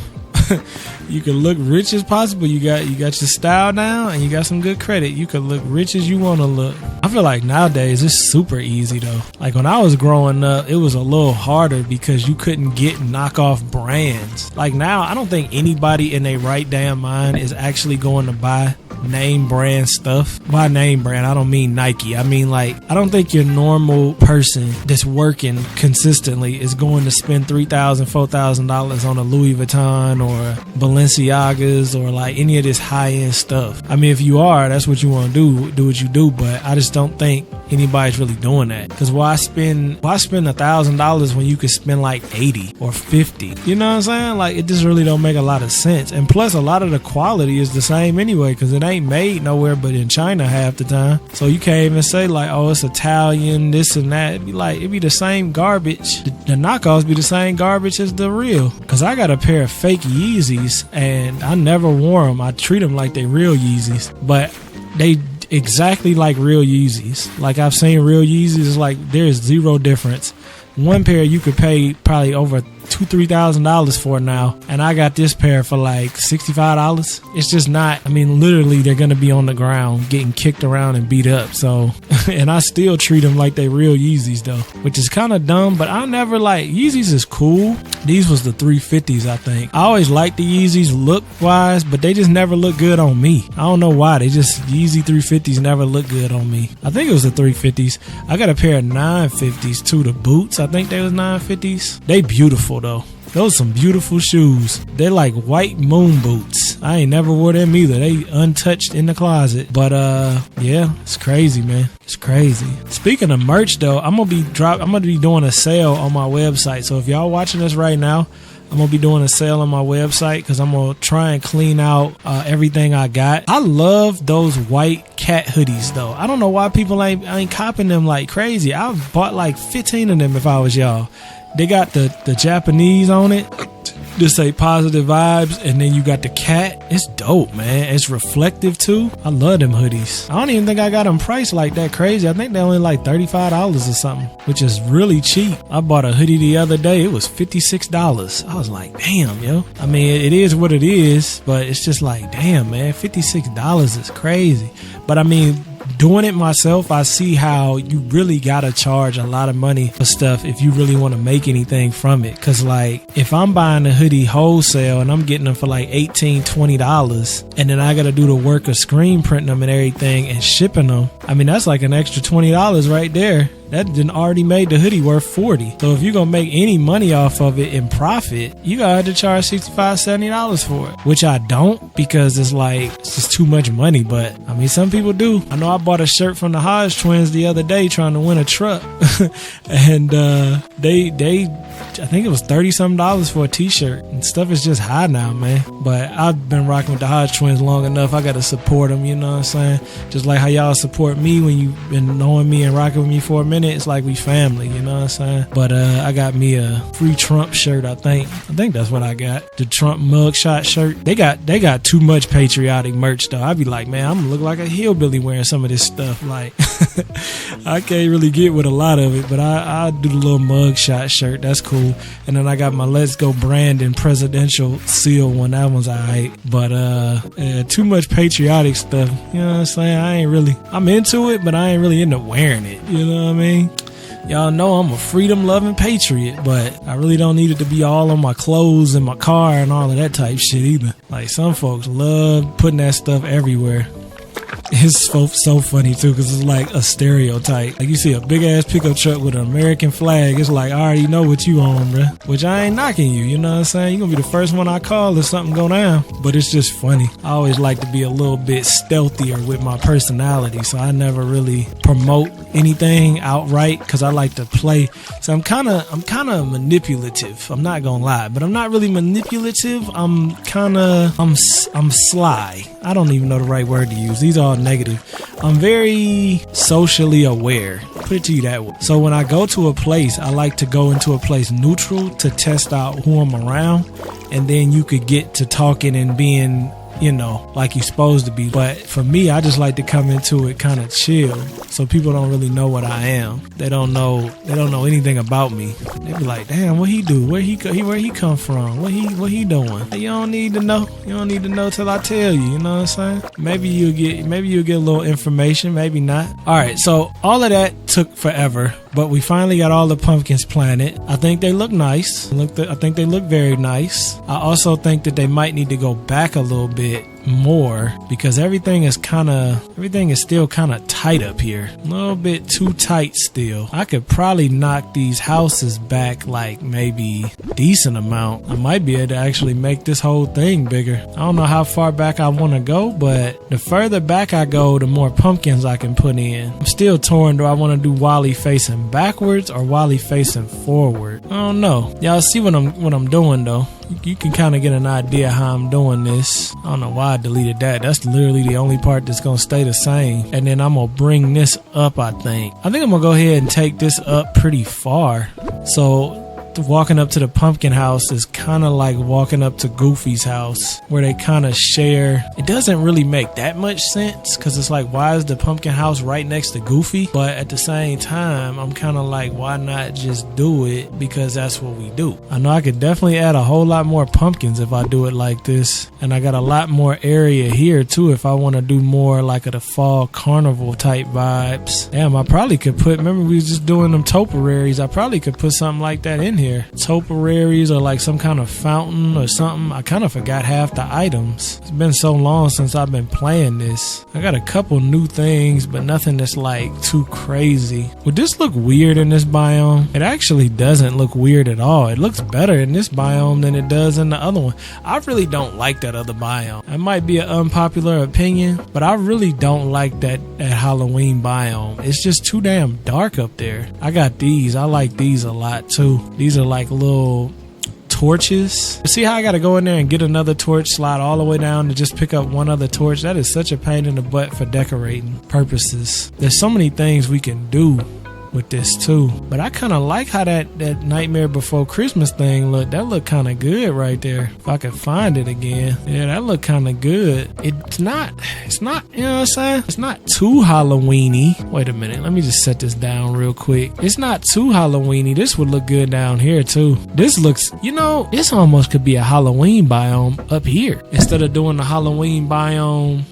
You can look rich as possible. You got your style down and you got some good credit. You can look rich as you want to look. I feel like nowadays it's super easy though. Like when I was growing up, it was a little harder because you couldn't get knockoff brands. Like now, I don't think anybody in their right damn mind is actually going to buy name brand stuff. By name brand, I don't mean Nike. I mean, like, I don't think your normal person that's working consistently is going to spend $3,000, $4,000 on a Louis Vuitton or Balenciagas or like any of this high-end stuff. I mean, if you are, that's what you want to do what you do, but I just don't think anybody's really doing that. Because why spend $1,000 when you could spend like 80 or 50? You know what I'm saying? Like, it just really don't make a lot of sense. And plus, a lot of the quality is the same anyway, because it ain't made nowhere but in China half the time. So you can't even say like, oh, it's Italian, this and that. It'd be the same garbage. The knockoffs be the same garbage as the real. Because I got a pair of fake Yeezys and I never wore them. I treat them like they real Yeezys, but they exactly like real Yeezys. Like, I've seen real Yeezys, like there's zero difference. One pair you could pay probably over $2,000-$3,000 for now, and I got this pair for like $65. It's just not, I mean, literally they're gonna be on the ground getting kicked around and beat up. So and I still treat them like they real Yeezys though, which is kind of dumb, but I never like, Yeezys is cool. These was the 350s, I think. I always liked the Yeezys look wise, but they just never look good on me. I don't know why. They just, Yeezy 350s never look good on me. I think it was the 350s. I got a pair of 950s too, the boots. I think they was 950s. They beautiful though. Those some beautiful shoes. They're like white moon boots. I ain't never wore them either. They untouched in the closet. But yeah, it's crazy, man. It's crazy. Speaking of merch though, I'm gonna be doing a sale on my website. So if y'all watching this right now, I'm gonna be doing a sale on my website because I'm gonna try and clean out everything I got. I love those white cat hoodies though. I don't know why people ain't copping them like crazy. I bought like 15 of them if I was y'all. They got the Japanese on it. Just say positive vibes, and then you got the cat. It's dope, man. It's reflective too. I love them hoodies. I don't even think I got them priced like that crazy. I think they're only like $35 or something, which is really cheap. I bought a hoodie the other day. It was $56. I was like, damn, yo. I mean, it is what it is, but it's just like, damn, man, $56 is crazy. But I mean, doing it myself, I see how you really gotta charge a lot of money for stuff if you really want to make anything from it. Cause like, if I'm buying a hoodie wholesale and I'm getting them for like $18-$20, and then I gotta do the work of screen printing them and everything and shipping them, I mean, that's like an extra $20 right there. That done already made the hoodie worth $40. So if you're gonna make any money off of it in profit, you gotta have to charge $65-$70 for it. Which I don't, because it's like, it's just too much money. But I mean, some people do. I know I bought a shirt from the Hodge twins the other day trying to win a truck. And they I think it was $30-something for a t-shirt, and stuff is just high now, man. But I've been rocking with the Hodge twins long enough. I gotta support them, you know what I'm saying? Just like how y'all support me when you've been knowing me and rocking with me for a minute. It's like we family, you know what I'm saying? But I got me a free Trump shirt. I think that's what I got, the Trump mugshot shirt. They got too much patriotic merch though. I'd be like, man, I'm gonna look like a hillbilly wearing some of this stuff. Like, I can't really get with a lot of it, but I do the little mugshot shirt. That's cool. And then I got my Let's Go Brandon presidential seal one. That one's alright. But too much patriotic stuff, you know what I'm saying? I'm into it, but I ain't really into wearing it, you know what I mean? Y'all know I'm a freedom loving patriot, but I really don't need it to be all on my clothes and my car and all of that type shit either. Like, some folks love putting that stuff everywhere. It's so funny too, because it's like a stereotype. Like, you see a big ass pickup truck with an American flag, it's like, I already know what you on, bruh. Which I ain't knocking you, you know what I'm saying? You're gonna be the first one I call if something go down. But it's just funny. I always like to be a little bit stealthier with my personality, so I never really promote anything outright, because I like to play. So I'm kind of manipulative. I'm not gonna lie, but I'm not really manipulative. I'm sly. I don't even know the right word to use. These are all negative. I'm very socially aware. Put it to you that way. So when I go to a place, I like to go into a place neutral to test out who I'm around, and then you could get to talking and being, you know, like you're supposed to be. But for me, I just like to come into it kind of chill, so people don't really know what I am. They don't know anything about me. They be like, damn, what he do? Where he come from? What he doing? You don't need to know. You don't need to know till I tell you. You know what I'm saying? Maybe you'll get a little information. Maybe not. All right. So all of that took forever, but we finally got all the pumpkins planted. I think they look nice. I think they look very nice. I also think that they might need to go back a little bit more because everything is still kind of tight up here. A little bit too tight still. I could probably knock these houses back like maybe a decent amount. I might be able to actually make this whole thing bigger. I don't know how far back I want to go, but the further back I go, the more pumpkins I can put in. I'm still torn. Do I want to do Wally facing backwards or Wally facing forward? I don't know. Y'all see what I'm doing though. You can kind of get an idea how I'm doing this. I don't know why I deleted that. That's literally the only part that's going to stay the same. And then I'm going to bring this up, I think. I'm going to go ahead and take this up pretty far. So walking up to the pumpkin house is kind of like walking up to Goofy's house, where they kind of share. It doesn't really make that much sense because it's like, why is the pumpkin house right next to Goofy? But at the same time, I'm kind of like, why not just do it, because that's what we do. I know I could definitely add a whole lot more pumpkins if I do it like this, and I got a lot more area here too if I want to do more like a fall carnival type vibes. Damn, I probably could put, remember we was just doing them topiaries, I probably could put something like that in here. Topiaries or like some kind of fountain or something. I kind of forgot half the items. It's been so long since I've been playing this. I got a couple new things, but nothing that's like too crazy. Would this look weird in this biome? It actually doesn't look weird at all. It looks better in this biome than it does in the other one. I really don't like that other biome. It might be an unpopular opinion, but I really don't like that Halloween biome. It's just too damn dark up there. I got these. I like these a lot too. These are like little torches. See how I gotta go in there and get another torch, slide all the way down to just pick up one other torch? That is such a pain in the butt for decorating purposes. There's so many things we can do with this too, but I kind of like how that Nightmare Before Christmas thing looked. That looked kind of good right there. If I could find it again, yeah, that looked kind of good. It's not, you know what I'm saying? It's not too Halloweeny. Wait a minute, let me just set this down real quick. It's not too Halloweeny. This would look good down here too. This looks, you know, this almost could be a Halloween biome up here instead of doing the Halloween biome.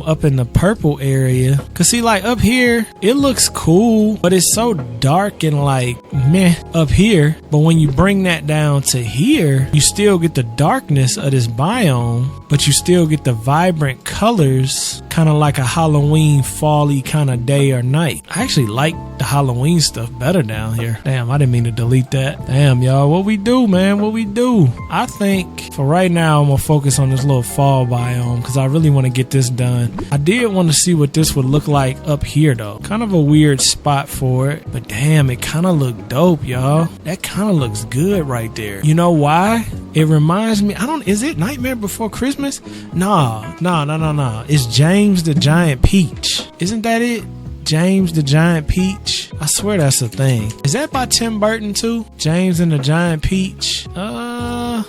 Up in the purple area, cause see, like up here, it looks cool, but it's so dark and like meh up here. But when you bring that down to here, you still get the darkness of this biome, but you still get the vibrant colors, kind of like a Halloween fall-y kind of day or night. I actually like the Halloween stuff better down here. Damn, I didn't mean to delete that. Damn, y'all, what we do, man? What we do? I think for right now, I'm gonna focus on this little fall biome because I really want to get this done. I did want to see what this would look like up here though. Kind of a weird spot for it, but damn, it kind of looked dope, y'all. That kind of looks good right there. You know why? It reminds me, is it Nightmare Before Christmas? Nah. It's James the Giant Peach. Isn't that it? James the Giant Peach. I swear that's a thing. Is that by Tim Burton too? James and the Giant Peach.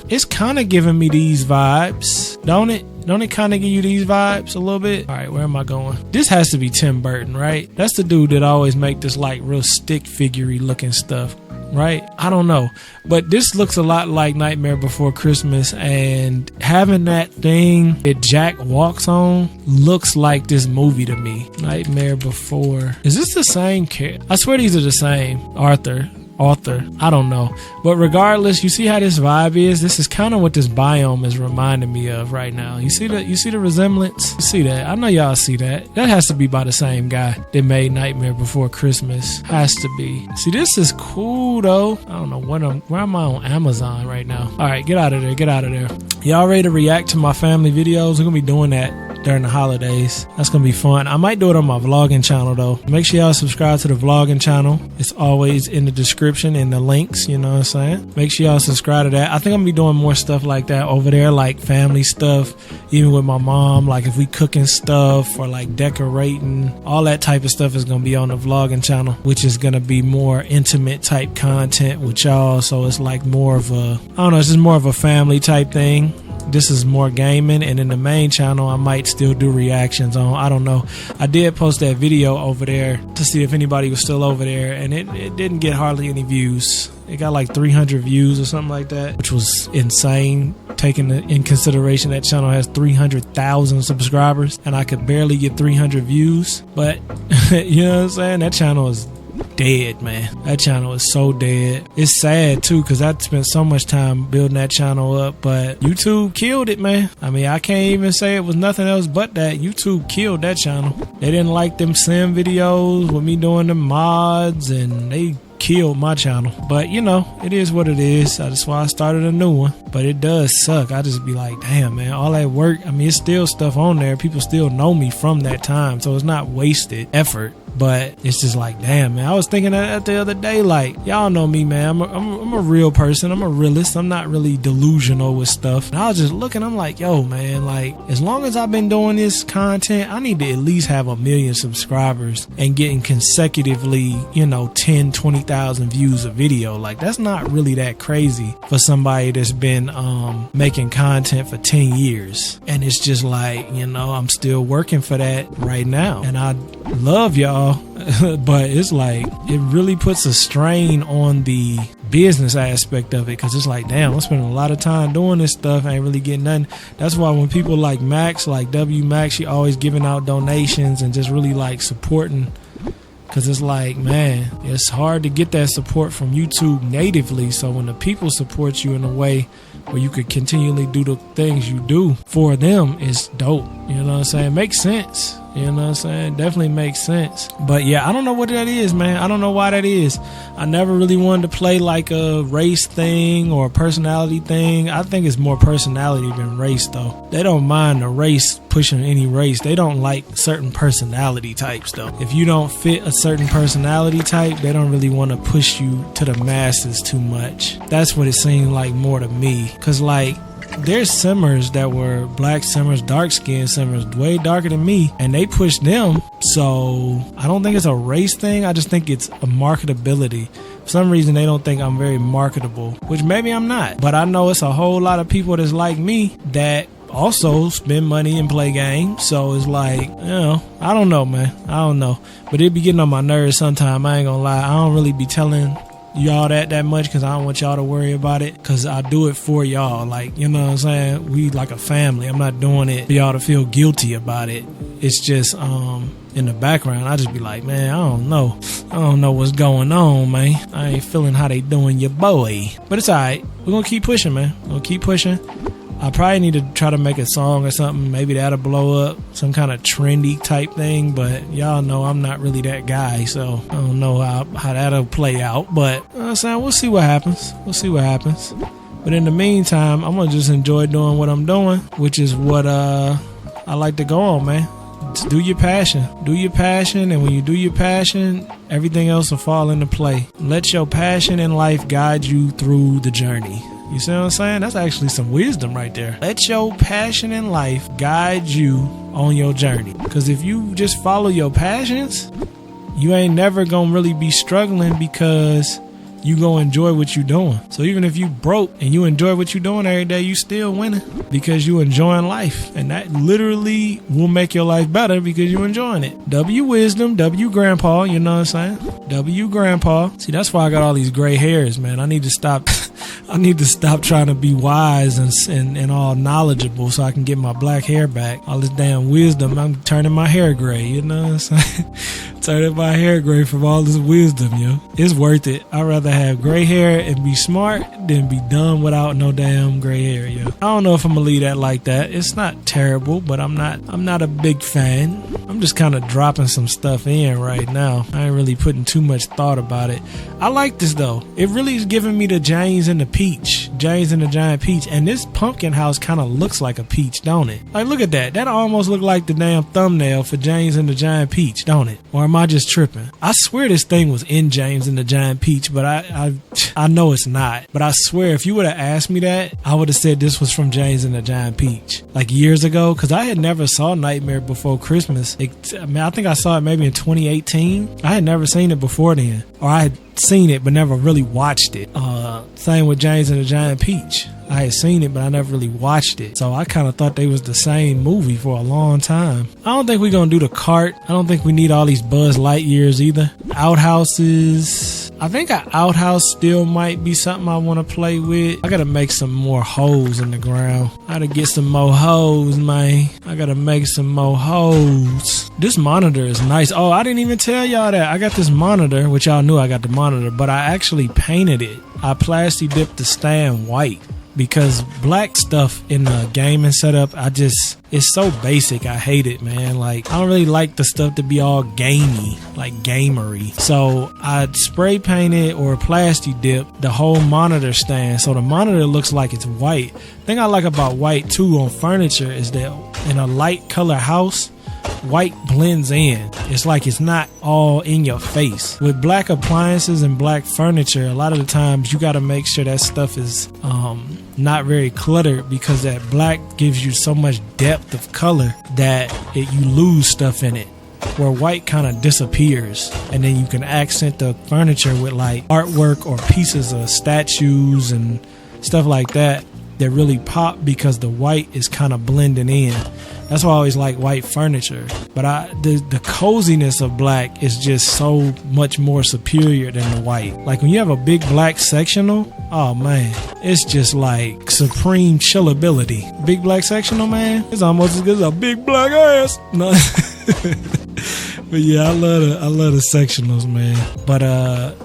It's kind of giving me these vibes, don't it? Don't it kind of give you these vibes a little bit? All right, where am I going? This has to be Tim Burton, right? That's the dude that always make this like real stick figure-y looking stuff, right? I don't know, but this looks a lot like Nightmare Before Christmas, and having that thing that Jack walks on looks like this movie to me. Nightmare Before. Is this the same character? I swear these are the same. Author, I don't know, but regardless, you see how this vibe is. This is kind of what this biome is reminding me of right now. You see the resemblance? You see that? I know y'all see that. That has to be by the same guy that made Nightmare Before Christmas. Has to be. See, this is cool though. I don't know where am I on Amazon right now? All right, get out of there. Y'all ready to react to my family videos? We're gonna be doing that during the holidays. That's gonna be fun. I might do it on my vlogging channel though. Make sure y'all subscribe to the vlogging channel. It's always in the description and the links, you know what I'm saying? Make sure y'all subscribe to that. I think I'm gonna be doing more stuff like that over there, like family stuff, even with my mom, like if we cooking stuff or like decorating, all that type of stuff is gonna be on the vlogging channel, which is gonna be more intimate type content with y'all. So it's like more of a, I don't know, it's just more of a family type thing. This is more gaming, and in the main channel I might still do reactions on, I don't know. I did post that video over there to see if anybody was still over there, and it didn't get hardly any views. It got like 300 views or something like that, which was insane, taking in consideration that channel has 300,000 subscribers and I could barely get 300 views. But you know what I'm saying, that channel is dead, man. That channel is so dead. It's sad too, because I spent so much time building that channel up, but YouTube killed it, man. I mean, I can't even say it was nothing else but that. YouTube killed that channel. They didn't like them sim videos with me doing the mods, and they killed my channel. But you know, it is what it is. That's why I started a new one. But it does suck. I just be like, damn, man, all that work. I mean, it's still stuff on there. People still know me from that time, so it's not wasted effort. But it's just like, damn, man. I was thinking that the other day, like, y'all know me, man. I'm a real person. I'm a realist. I'm not really delusional with stuff. And I was just looking, I'm like, yo, man, like, as long as I've been doing this content, I need to at least have 1 million subscribers and getting consecutively, 10, 20,000 views a video. Like, that's not really that crazy for somebody that's been making content for 10 years. And it's just like, I'm still working for that right now. And I love y'all. But it's like, it really puts a strain on the business aspect of it, because it's like, damn, I'm spending a lot of time doing this stuff, I ain't really getting nothing. That's why when people like Max, like W Max, she always giving out donations and just really like supporting, because it's like, man, it's hard to get that support from YouTube natively. So when the people support you in a way where you could continually do the things you do for them, it's dope. You know what I'm saying? Makes sense. You know what I'm saying? Definitely makes sense. But yeah, I don't know what that is, man. I don't know why that is. I never really wanted to play like a race thing or a personality thing. I think it's more personality than race, though. They don't mind the race pushing any race. They don't like certain personality types, though. If you don't fit a certain personality type, they don't really want to push you to the masses too much. That's what it seemed like more to me. Because, like, there's simmers that were black simmers, dark skinned simmers, way darker than me, and they pushed them. So I don't think it's a race thing. I just think it's a marketability. For some reason, they don't think I'm very marketable, which maybe I'm not. But I know it's a whole lot of people that's like me that also spend money and play games. So it's like, I don't know, man. I don't know. But it be getting on my nerves sometimes. I ain't gonna lie. I don't really be telling y'all that much, because I don't want y'all to worry about it, because I do it for y'all. Like, you know what I'm saying? We like a family. I'm not doing it for y'all to feel guilty about it. It's just in the background, I just be like, man, I don't know what's going on, man. I ain't feeling how they doing your boy. But it's alright. We're gonna keep pushing, man. We're gonna keep pushing. I probably need to try to make a song or something. Maybe that'll blow up, some kind of trendy type thing. But y'all know I'm not really that guy, so I don't know how that'll play out. But I'm saying, we'll see what happens. We'll see what happens. But in the meantime, I'm gonna just enjoy doing what I'm doing, which is what I like to go on, man. Just do your passion. Do your passion, and when you do your passion, everything else will fall into play. Let your passion in life guide you through the journey. You see what I'm saying? That's actually some wisdom right there. Let your passion in life guide you on your journey. Because if you just follow your passions, you ain't never gonna really be struggling, because you gonna enjoy what you doing. So even if you broke and you enjoy what you doing every day, you still winning, because you enjoying life. And that literally will make your life better, because you enjoying it. W wisdom, W grandpa, you know what I'm saying? W grandpa. See, that's why I got all these gray hairs, man. I need to stop trying to be wise and all knowledgeable so I can get my black hair back. All this damn wisdom, I'm turning my hair gray, you know what I'm saying? Turning my hair gray from all this wisdom, yo. It's worth it. I'd rather have gray hair and be smart than be dumb without no damn gray hair, yo. I don't know if I'm gonna leave that like that. It's not terrible, but I'm not a big fan. I'm just kind of dropping some stuff in right now. I ain't really putting too much thought about it. I like this though. It really is giving me the James and the Peach. James and the Giant Peach. And this pumpkin house kind of looks like a peach, don't it? Like, look at that. That almost looked like the damn thumbnail for James and the Giant Peach, don't it? Or am I just tripping? I swear this thing was in James and the Giant Peach, but I know it's not. But I swear, if you would have asked me that, I would have said this was from James and the Giant Peach, like years ago, because I had never saw Nightmare Before Christmas. I think I saw it maybe in 2018. I had never seen it before then, or I had seen it but never really watched it. Same with James and the Giant Peach. I had seen it, but I never really watched it. So I kind of thought they was the same movie for a long time. I don't think we're going to do the cart. I don't think we need all these Buzz Lightyears either. Outhouses. I think an outhouse still might be something I want to play with. I gotta make some more holes in the ground. I gotta get some more holes, man. I gotta make some more holes. This monitor is nice. Oh, I didn't even tell y'all that. I got this monitor, which y'all knew I got the monitor, but I actually painted it. I plasti dipped the stand white. Because black stuff in the gaming setup, it's so basic. I hate it, man. Like, I don't really like the stuff to be all gamey, like gamery. So I spray painted or plasti dipped the whole monitor stand, so the monitor looks like it's white. The thing I like about white too on furniture is that in a light color house, white blends in. It's like it's not all in your face. With black appliances and black furniture, a lot of the times you got to make sure that stuff is not very cluttered, because that black gives you so much depth of color that you lose stuff in it, where white kind of disappears, and then you can accent the furniture with like artwork or pieces of statues and stuff like that really pop, because the white is kind of blending in. That's why I always like white furniture. But the coziness of black is just so much more superior than the white. Like when you have a big black sectional, oh man, it's just like supreme chillability. Big black sectional, man, it's almost as good as a big black ass. No. But yeah, I love the sectionals, man. But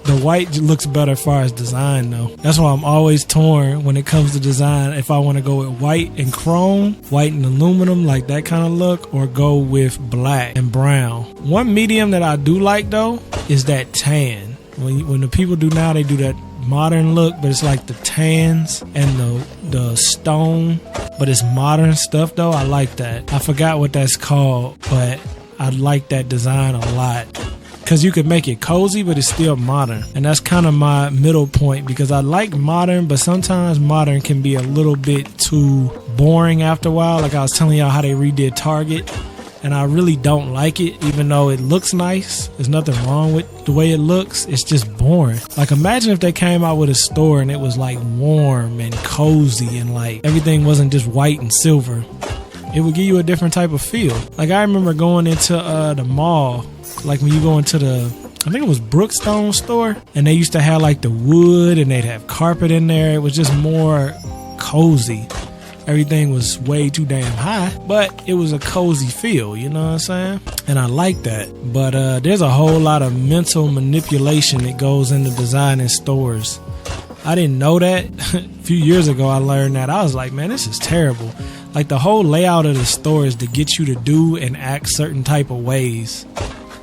the white looks better as far as design though. That's why I'm always torn when it comes to design. If I want to go with white and chrome, white and aluminum, like that kind of look, or go with black and brown. One medium that I do like though is that tan. When the people do now, they do that modern look, but it's like the tans and the stone, but it's modern stuff though. I like that. I forgot what that's called, but I like that design a lot, because you could make it cozy, but it's still modern. And that's kind of my middle point, because I like modern, but sometimes modern can be a little bit too boring after a while. Like I was telling y'all how they redid Target, and I really don't like it, even though it looks nice. There's nothing wrong with the way it looks. It's just boring. Like imagine if they came out with a store and it was like warm and cozy, and like everything wasn't just white and silver. It would give you a different type of feel. Like I remember going into the mall, like when you go into I think it was Brookstone store, and they used to have like the wood and they'd have carpet in there. It was just more cozy. Everything was way too damn high, but it was a cozy feel, you know what I'm saying? And I like that. But there's a whole lot of mental manipulation that goes into designing stores. I didn't know that. A few years ago I learned that. I was like, man, this is terrible. Like the whole layout of the store is to get you to do and act certain type of ways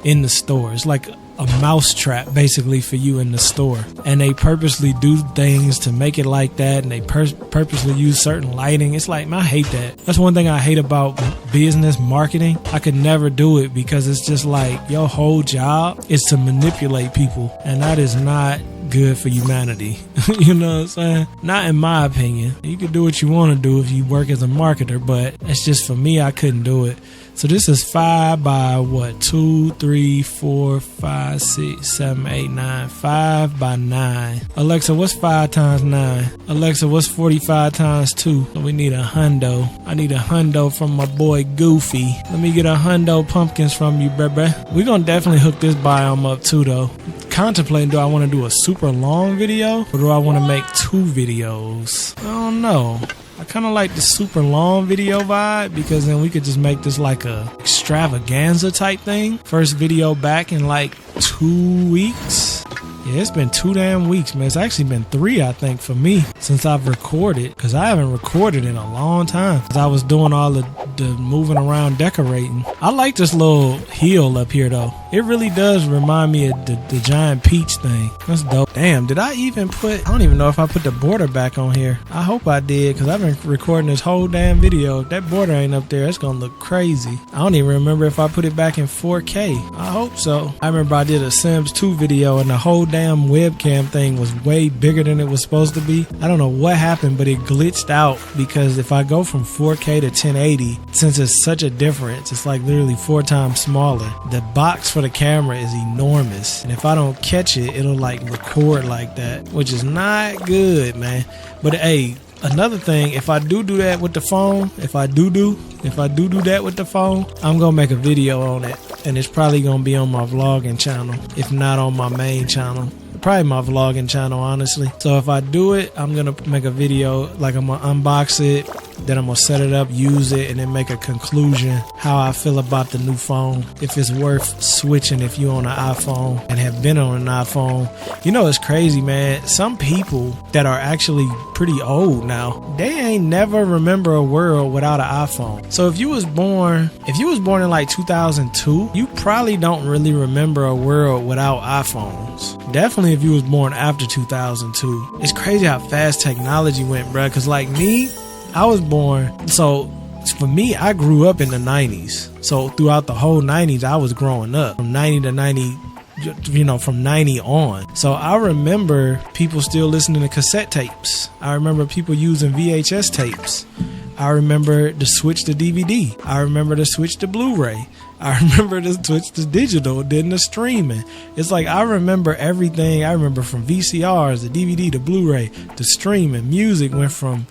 in the store. It's like a mousetrap basically for you in the store, and they purposely do things to make it like that, and they purposely use certain lighting. It's like, man, I hate that. That's one thing I hate about business marketing. I could never do it, because it's just like your whole job is to manipulate people, and that is not good for humanity. You know what I'm saying? Not in my opinion. You can do what you want to do if you work as a marketer, but it's just for me, I couldn't do it. So this is 5 by what? 2, 3, 4, 5, 6, 7, 8, 9. 5 by 9. Alexa, what's 5 times 9? Alexa, what's 45 times 2? So we need a hundo. I need a hundo from my boy Goofy. Let me get a hundo pumpkins from you, baby. We're gonna definitely hook this biome up too though. Contemplating, do I want to do a super long video, or do I want to make 2 videos? I don't know. I kind of like the super long video vibe, because then we could just make this like a extravaganza type thing. First video back in like 2 weeks. Yeah, it's been 2 damn weeks, man. It's actually been 3, I think, for me since I've recorded, because I haven't recorded in a long time, because I was doing all the moving around decorating. I like this little hill up here though. It really does remind me of the giant peach thing. That's dope. Damn, did I even I don't even know if I put the border back on here. I hope I did, because I've been recording this whole damn video. If that border ain't up there, it's gonna look crazy. I don't even remember if I put it back in 4K. I hope so. I remember I did a Sims 2 video, and the whole damn webcam thing was way bigger than it was supposed to be. I don't know what happened, but it glitched out, because if I go from 4K to 1080, since it's such a difference, it's like literally 4 times smaller. The box for the camera is enormous, and if I don't catch it, it'll like record like that, which is not good, man. But hey, another thing, if I do that with the phone, if I do that with the phone, I'm gonna make a video on it, and it's probably gonna be on my vlogging channel, if not on my main channel. probably my vlogging channel, honestly. So if I do it, I'm gonna make a video, like I'm gonna unbox it, then I'm gonna set it up, use it, and then make a conclusion how I feel about the new phone, if it's worth switching if you on an iPhone and have been on an iPhone. You know, it's crazy, man. Some people that are actually pretty old now, they ain't never remember a world without an iPhone. So if you was born in like 2002, you probably don't really remember a world without iPhones. Definitely if you was born after 2002. It's crazy how fast technology went, bruh. Cause like me, I was born, so for me, I grew up in the 90s. So throughout the whole 90s, I was growing up from 90 to 90, from 90 on. So I remember people still listening to cassette tapes. I remember people using VHS tapes. I remember the switch to DVD. I remember the switch to Blu-ray. I remember the switch to digital, then the streaming. It's like I remember everything. I remember from VCRs, the DVD, to Blu-ray, to streaming. Music went from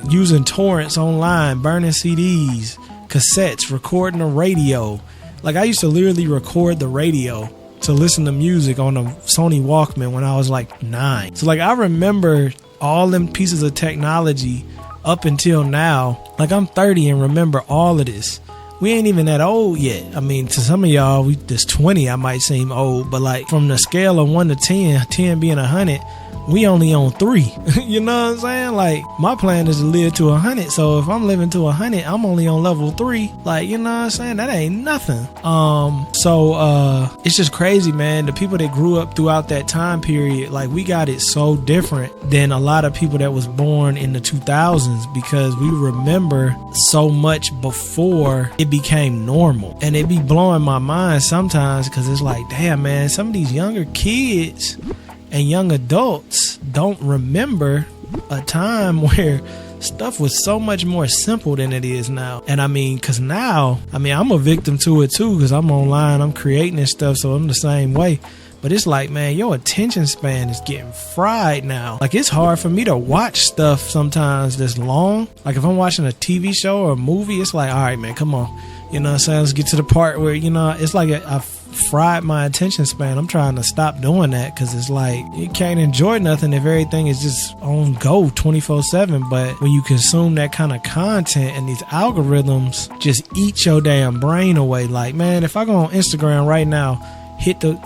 using torrents online, burning CDs, cassettes, recording the radio. Like I used to literally record the radio to listen to music on a Sonny Walkman when I was like 9. So like I remember all them pieces of technology up until now. Like I'm 30 and remember all of this. We ain't even that old yet. I mean, to some of y'all, this 20, I might seem old, but like from the scale of 1 to 10, 10 being 100, we only on 3. You know what I'm saying? Like my plan is to live to 100. So if I'm living to 100, I'm only on level 3. Like, you know what I'm saying? That ain't nothing. So it's just crazy, man. The people that grew up throughout that time period, like we got it so different than a lot of people that was born in the 2000s, because we remember so much before it became normal. And it be blowing my mind sometimes, because it's like, damn, man, some of these younger kids and young adults don't remember a time where stuff was so much more simple than it is now. And I mean, cause now, I mean, I'm a victim to it too, cause I'm online, I'm creating this stuff, so I'm the same way. But it's like, man, your attention span is getting fried now. Like it's hard for me to watch stuff sometimes that's long. Like if I'm watching a TV show or a movie, it's like, all right, man, come on. You know what I'm saying? Let's get to the part where, you know, it's like I've fried my attention span. I'm trying to stop doing that, because it's like you can't enjoy nothing if everything is just on go 24/7. But when you consume that kind of content and these algorithms just eat your damn brain away. Like, man, if I go on Instagram right now, hit the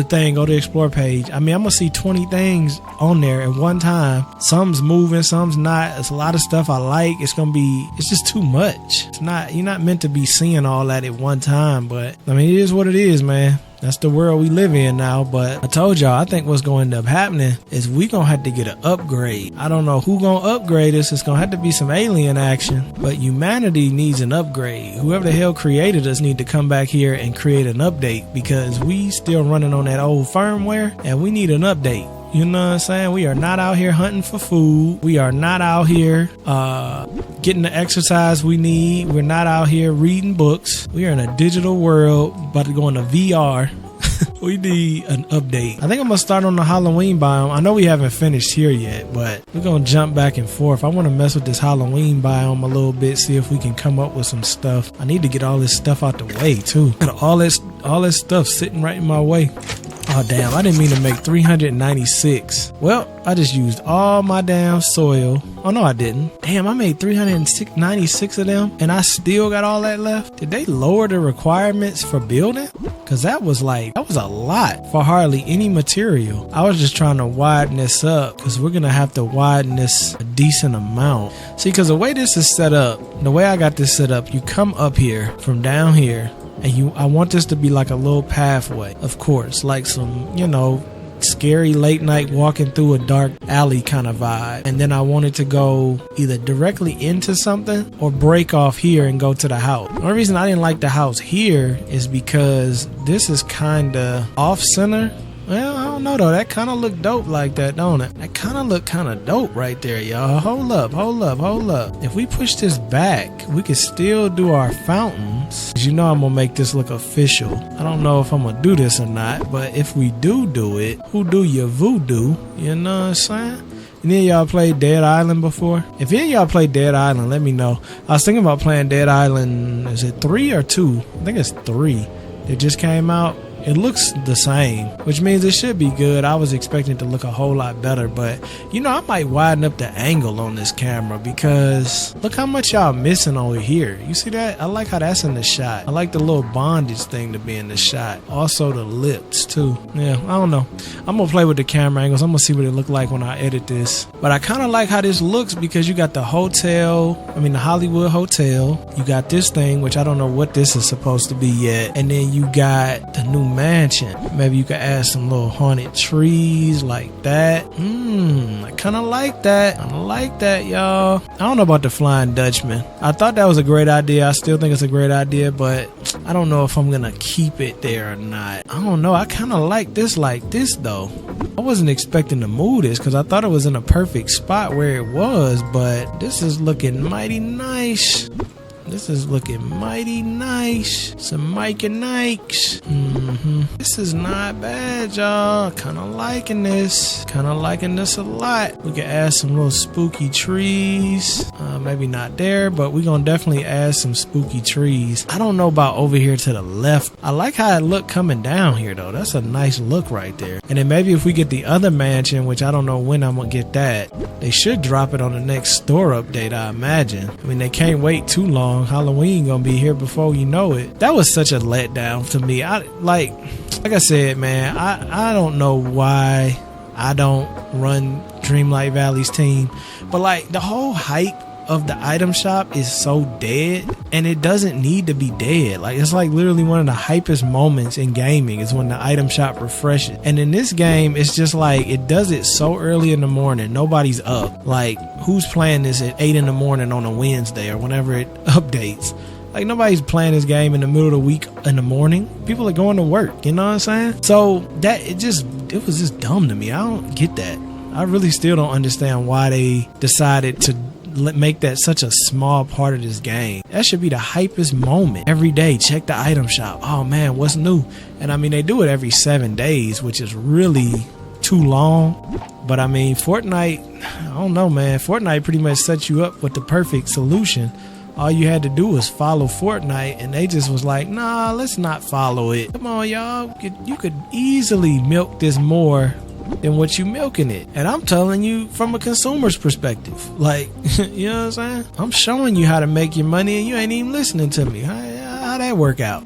thing, go to the explore page, I mean, I'm gonna see 20 things on there at one time. Some's moving, some's not. It's a lot of stuff I like. It's just too much. You're not meant to be seeing all that at one time. But I mean, it is what it is, man. That's the world we live in now. But I told y'all, I think what's going to end up happening is we gonna have to get an upgrade. I don't know who gonna upgrade us. It's gonna have to be some alien action. But humanity needs an upgrade. Whoever the hell created us need to come back here and create an update, because we still running on that old firmware and we need an update. You know what I'm saying? We are not out here hunting for food. We are not out here getting the exercise we need. We're not out here reading books. We are in a digital world, about to go into VR. We need an update. I think I'm going to start on the Halloween biome. I know we haven't finished here yet, but we're going to jump back and forth. I want to mess with this Halloween biome a little bit, see if we can come up with some stuff. I need to get all this stuff out the way, too. Got all this stuff sitting right in my way. Oh, damn, I didn't mean to make 396. Well, I just used all my damn soil. Oh, no, I didn't. Damn, I made 396 of them, and I still got all that left. Did they lower the requirements for building? Because that was a lot for hardly any material. I was just trying to widen this up, because we're going to have to widen this a decent amount. See, because the way this is set up, the way I got this set up, you come up here from down here, and I want this to be like a little pathway, of course, like some, scary late night walking through a dark alley kind of vibe. And then I want it to go either directly into something or break off here and go to the house. The only reason I didn't like the house here is because this is kind of off center. Well, I don't know though. That kind of look dope like that, don't it? That kind of look kind of dope right there, y'all. Hold up. If we push this back, we could still do our fountains. You know I'm gonna make this look official. I don't know if I'm gonna do this or not, but if we do it, who do your voodoo? You know what I'm saying? Any of y'all played Dead Island before? If any of y'all played Dead Island, let me know. I was thinking about playing Dead Island. Is it 3 or 2? I think it's 3. It just came out. It looks the same, which means it should be good. I was expecting it to look a whole lot better, but you know, I might widen up the angle on this camera because look how much y'all missing over here. You see that? I like how that's in the shot. I like the little bondage thing to be in the shot. Also the lips too. Yeah, I don't know. I'm gonna play with the camera angles. I'm gonna see what it look like when I edit this. But I kind of like how this looks because you got the the Hollywood Hotel. You got this thing, which I don't know what this is supposed to be yet. And then you got the new mansion. Maybe you could add some little haunted trees like that. I kind of like that. I like that, y'all. I don't know about the Flying Dutchman. I thought that was a great idea. I still think it's a great idea, but I don't know if I'm gonna keep it there or not. I don't know. I kind of like this though. I wasn't expecting to move this because I thought it was in a perfect spot where it was, but this is looking mighty nice. This is looking mighty nice. Some Mike and Nikes. This is not bad, y'all. Kind of liking this. Kind of liking this a lot. We can add some little spooky trees. Maybe not there, but we're going to definitely add some spooky trees. I don't know about over here to the left. I like how it look coming down here, though. That's a nice look right there. And then maybe if we get the other mansion, which I don't know when I'm going to get that, they should drop it on the next store update, I imagine. I mean, they can't wait too long. Halloween gonna be here before you know it. That was such a letdown to me. Like I said, man, I don't know why I don't run Dreamlight Valley's team, but like the whole hype of the item shop is so dead, and it doesn't need to be dead. Like it's like literally one of the hypest moments in gaming is when the item shop refreshes. And in this game, it's just like it does it so early in the morning, nobody's up. Like who's playing this at 8 in the morning on a Wednesday or whenever it updates? Like nobody's playing this game in the middle of the week in the morning. People are going to work, you know what I'm saying? So that it was just dumb to me. I don't get that. I really still don't understand why they decided to make that such a small part of this game. That should be the hypest moment. Every day, check the item shop. Oh man, what's new? And I mean, they do it every 7 days, which is really too long. But I mean, Fortnite, I don't know, man. Fortnite pretty much set you up with the perfect solution. All you had to do was follow Fortnite, and they just was like, nah, let's not follow it. Come on, y'all. You could easily milk this more than what you milking it. And I'm telling you from a consumer's perspective. Like, you know what I'm saying? I'm showing you how to make your money, and you ain't even listening to me. How that work out?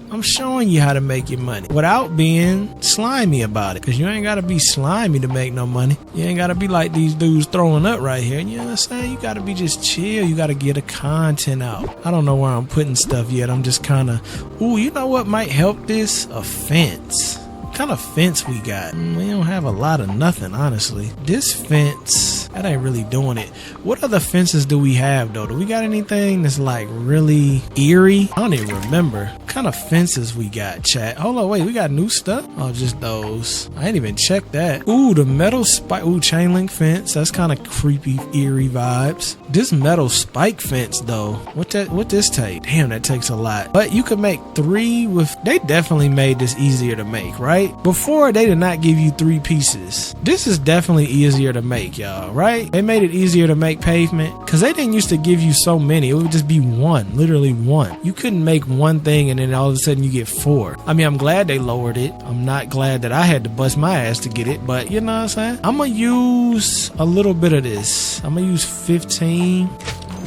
I'm showing you how to make your money without being slimy about it. Because you ain't got to be slimy to make no money. You ain't got to be like these dudes throwing up right here. You know what I'm saying? You got to be just chill. You got to get the content out. I don't know where I'm putting stuff yet. I'm just kind of, ooh, you know what might help this? A fence. What kind of fence we got? We don't have a lot of nothing, honestly. This fence, that ain't really doing it. What other fences do we have, though? Do we got anything that's like really eerie? I don't even remember. What kind of fences we got, chat? Hold on, wait, we got new stuff? Oh, just those. I ain't even checked that. Ooh, the metal spike. Ooh, chain link fence. That's kind of creepy, eerie vibes. This metal spike fence, though. What this take? Damn, that takes a lot. But you could make 3 with. They definitely made this easier to make, right? Before, they did not give you 3 pieces. This is definitely easier to make, y'all, right? They made it easier to make pavement because they didn't used to give you so many. It would just be one, literally one. You couldn't make one thing and then all of a sudden you get 4. I mean, I'm glad they lowered it. I'm not glad that I had to bust my ass to get it, but you know what I'm saying? I'm gonna use a little bit of this. I'm gonna use 15.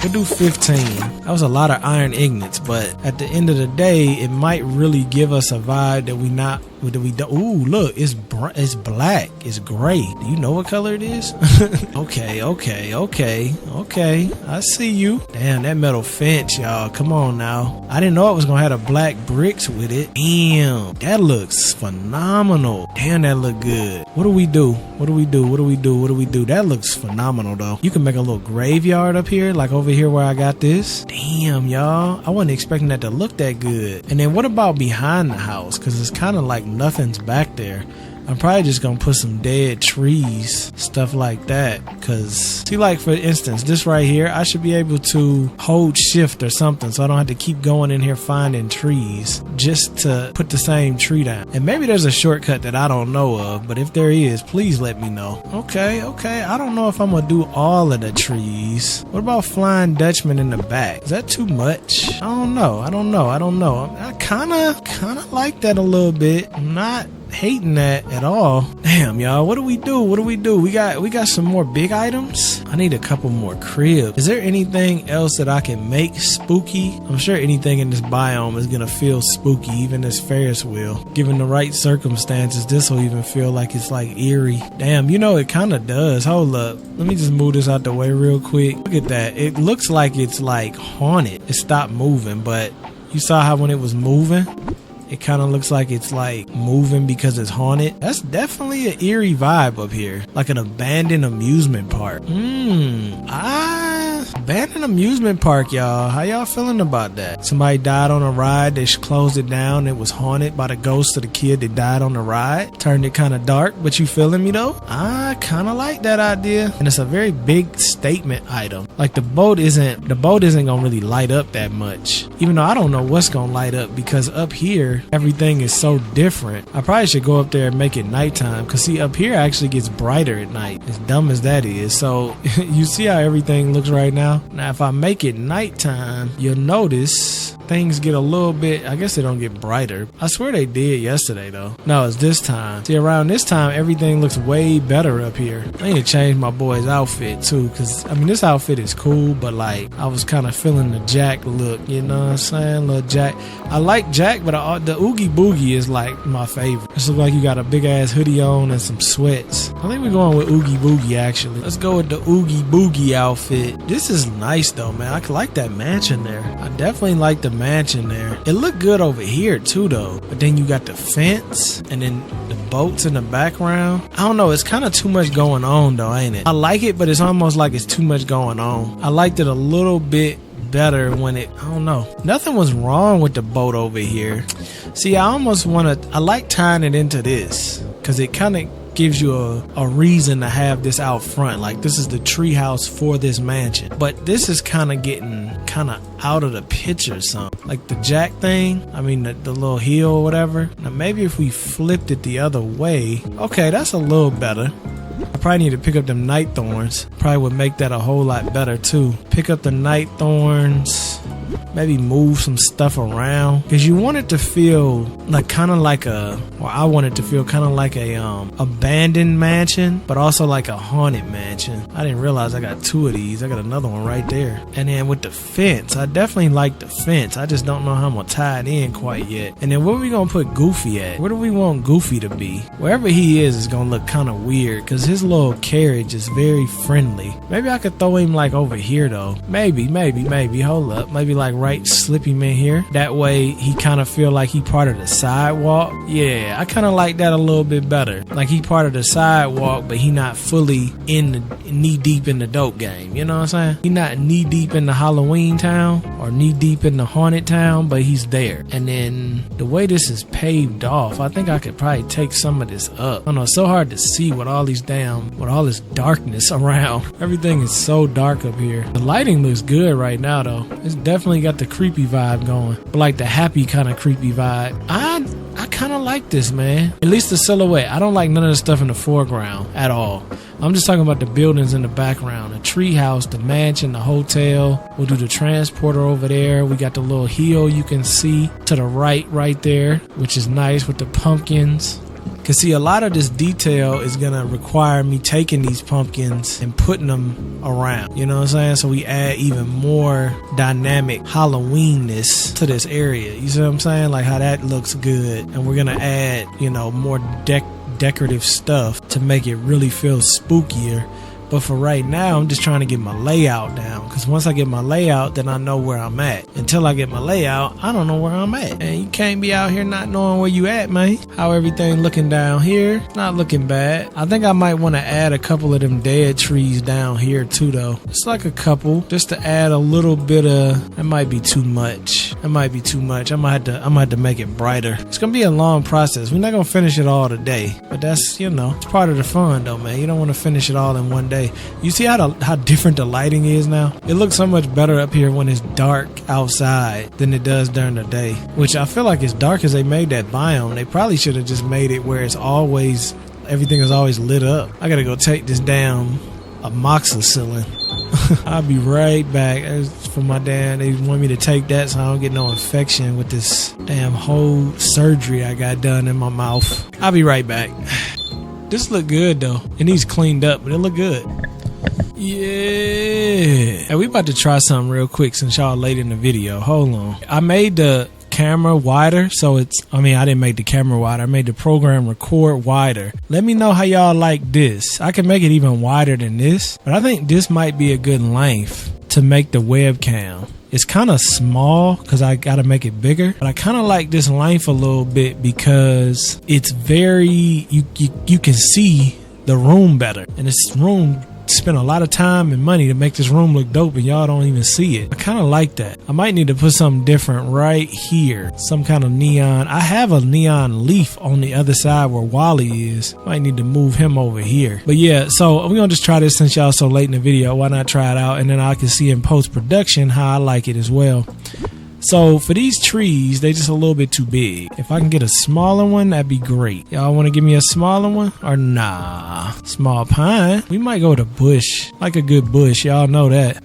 We'll do 15. That was a lot of iron ingots, but at the end of the day, it might really give us a vibe that we not. Ooh, look, it's black. It's gray. Do you know what color it is? Okay. I see you. Damn, that metal fence, y'all. Come on now. I didn't know it was gonna have the black bricks with it. Damn, that looks phenomenal. Damn, that look good. What do we do? That looks phenomenal, though. You can make a little graveyard up here, like over here where I got this. Damn, y'all. I wasn't expecting that to look that good. And then what about behind the house? Because it's kind of like nothing's back there. I'm probably just gonna put some dead trees, stuff like that. Cause see, like for instance, this right here, I should be able to hold shift or something, so I don't have to keep going in here finding trees just to put the same tree down. And maybe there's a shortcut that I don't know of, but if there is, please let me know. Okay, I don't know if I'm gonna do all of the trees. What about Flying Dutchman in the back? Is that too much? I don't know. I kinda like that a little bit. I'm not hating that at all. Damn, y'all, what do we do? We got some more big items. I need a couple more cribs. Is there anything else that I can make spooky? I'm sure anything in this biome is gonna feel spooky, even this Ferris wheel. Given the right circumstances, this will even feel like it's like eerie. Damn, it kind of does. Hold up, let me just move this out the way real quick. Look at that. It looks like it's like haunted. It stopped moving, but you saw how when it was moving, it kind of looks like it's like moving because it's haunted. That's definitely an eerie vibe up here. Like an abandoned amusement park. Abandoned amusement park, y'all. How y'all feeling about that? Somebody died on a ride. They closed it down. It was haunted by the ghost of the kid that died on the ride. Turned it kind of dark, but you feeling me though? I kind of like that idea. And it's a very big statement item. Like the boat isn't gonna really light up that much. Even though I don't know what's gonna light up, because up here, everything is so different. I probably should go up there and make it nighttime, because see, up here actually gets brighter at night, as dumb as that is. So you see how everything looks right now? Now if I make it nighttime, you'll notice things get a little bit, I guess they don't get brighter. I swear they did yesterday though. No, it's this time. See, around this time, everything looks way better up here. I need to change my boy's outfit too, because I mean, this outfit is cool, but like, I was kind of feeling the Jack look, you know what I'm saying? Little Jack. I like Jack, but the Oogie Boogie is like my favorite. This looks like you got a big ass hoodie on and some sweats. I think we're going with Oogie Boogie actually. Let's go with the Oogie Boogie outfit. This is nice though, man. I like that mansion there. I definitely like the mansion there. It looked good over here too though, but then you got the fence and then the boats in the background. I don't know, it's kind of too much going on though, ain't it? I like it, but it's almost like it's too much going on. I liked it a little bit better when I don't know. Nothing was wrong with the boat over here. See, I like tying it into this, because it kind of gives you a reason to have this out front. Like, this is the tree house for this mansion. But this is kind of getting out of the picture or something. Like the Jack thing, I mean the little hill or whatever. Now maybe if we flipped it the other way, okay, that's a little better. I probably need to pick up them night thorns. Probably would make that a whole lot better too. Pick up the night thorns. Maybe move some stuff around, because you want it to feel like I want it to feel kind of like a abandoned mansion, but also like a haunted mansion. I didn't realize I got two of these. I got another one right there. And then with the fence, I definitely like the fence. I just don't know how I'm gonna tie it in quite yet. And then where we gonna put Goofy at? Where do we want Goofy to be? Wherever he is gonna look kind of weird, because his little carriage is very friendly. Maybe I could throw him like over here though. Maybe. Hold up. Maybe like right, slip him in here. That way he kind of feel like he part of the sidewalk. Yeah, I kind of like that a little bit better. Like he part of the sidewalk, but he not fully knee deep in the dope game. You know what I'm saying? He not knee deep in the Halloween town or knee deep in the haunted town, but he's there. And then the way this is paved off, I think I could probably take some of this up. I don't know, it's so hard to see with all this darkness around. Everything is so dark up here. The lighting looks good right now though. It's definitely got the creepy vibe going, but like the happy kind of creepy vibe. I kind of like this, man. At least the silhouette. I don't like none of the stuff in the foreground at all. I'm just talking about the buildings in the background. The tree house, the mansion, the hotel. We'll do the transporter over there. We got the little hill you can see to the right there, which is nice with the pumpkins. Cause see, a lot of this detail is gonna require me taking these pumpkins and putting them around. You know what I'm saying? So we add even more dynamic Halloweenness to this area. You see what I'm saying? Like how that looks good. And we're gonna add, more decorative stuff to make it really feel spookier. But for right now, I'm just trying to get my layout down. Because once I get my layout, then I know where I'm at. Until I get my layout, I don't know where I'm at. And you can't be out here not knowing where you at, man. How everything looking down here, not looking bad. I think I might want to add a couple of them dead trees down here too, though. It's like a couple, just to add a little bit of. That might be too much. That might be too much. I might have to make it brighter. It's gonna be a long process. We're not gonna finish it all today, but that's, it's part of the fun, though, man. You don't want to finish it all in one day. You see how different the lighting is now? It looks so much better up here when it's dark outside than it does during the day. Which I feel like it's dark because they made that biome. They probably should have just made it where everything is always lit up. I gotta go take this damn amoxicillin. I'll be right back. It's for my dad. They want me to take that so I don't get no infection with this damn whole surgery I got done in my mouth. I'll be right back. This look good though. It needs cleaned up, but it look good. Yeah. Hey, we about to try something real quick since y'all late in the video. Hold on. I made the camera wider, so I didn't make the camera wider. I made the program record wider. Let me know how y'all like this. I can make it even wider than this, but I think this might be a good length to make the webcam. It's kind of small because I got to make it bigger, but I kind of like this length a little bit because it's very, you can see the room better, and this room spent a lot of time and money to make this room look dope and y'all don't even see it. I kind of like that. I might need to put something different right here. Some kind of neon. I have a neon leaf on the other side where Wally is. Might need to move him over here. But yeah, so we're gonna just try this since y'all so late in the video. Why not try it out, and then I can see in post-production how I like it as well. So for these trees, they just a little bit too big. If I can get a smaller one, that'd be great. Y'all want to give me a smaller one? Or nah, small pine? We might go to bush, like a good bush. Y'all know that.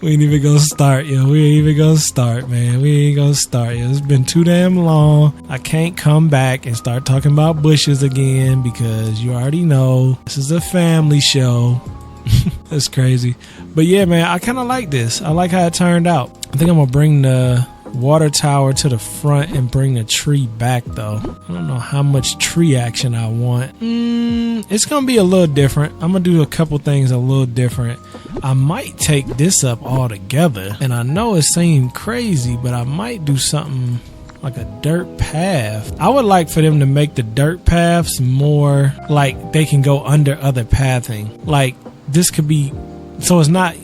We ain't even gonna start, yo. We ain't even gonna start, man. We ain't gonna start, yo. It's been too damn long. I can't come back and start talking about bushes again because you already know this is a family show. That's crazy. But yeah, man, I kind of like this. I like how it turned out. I think I'm gonna bring the water tower to the front and bring the tree back though. I don't know how much tree action I want. It's gonna be a little different. I'm gonna do a couple things a little different. I might take this up all together, and I know it seems crazy, but I might do something like a dirt path. I would like for them to make the dirt paths more like they can go under other pathing. Like this could be, so it's not,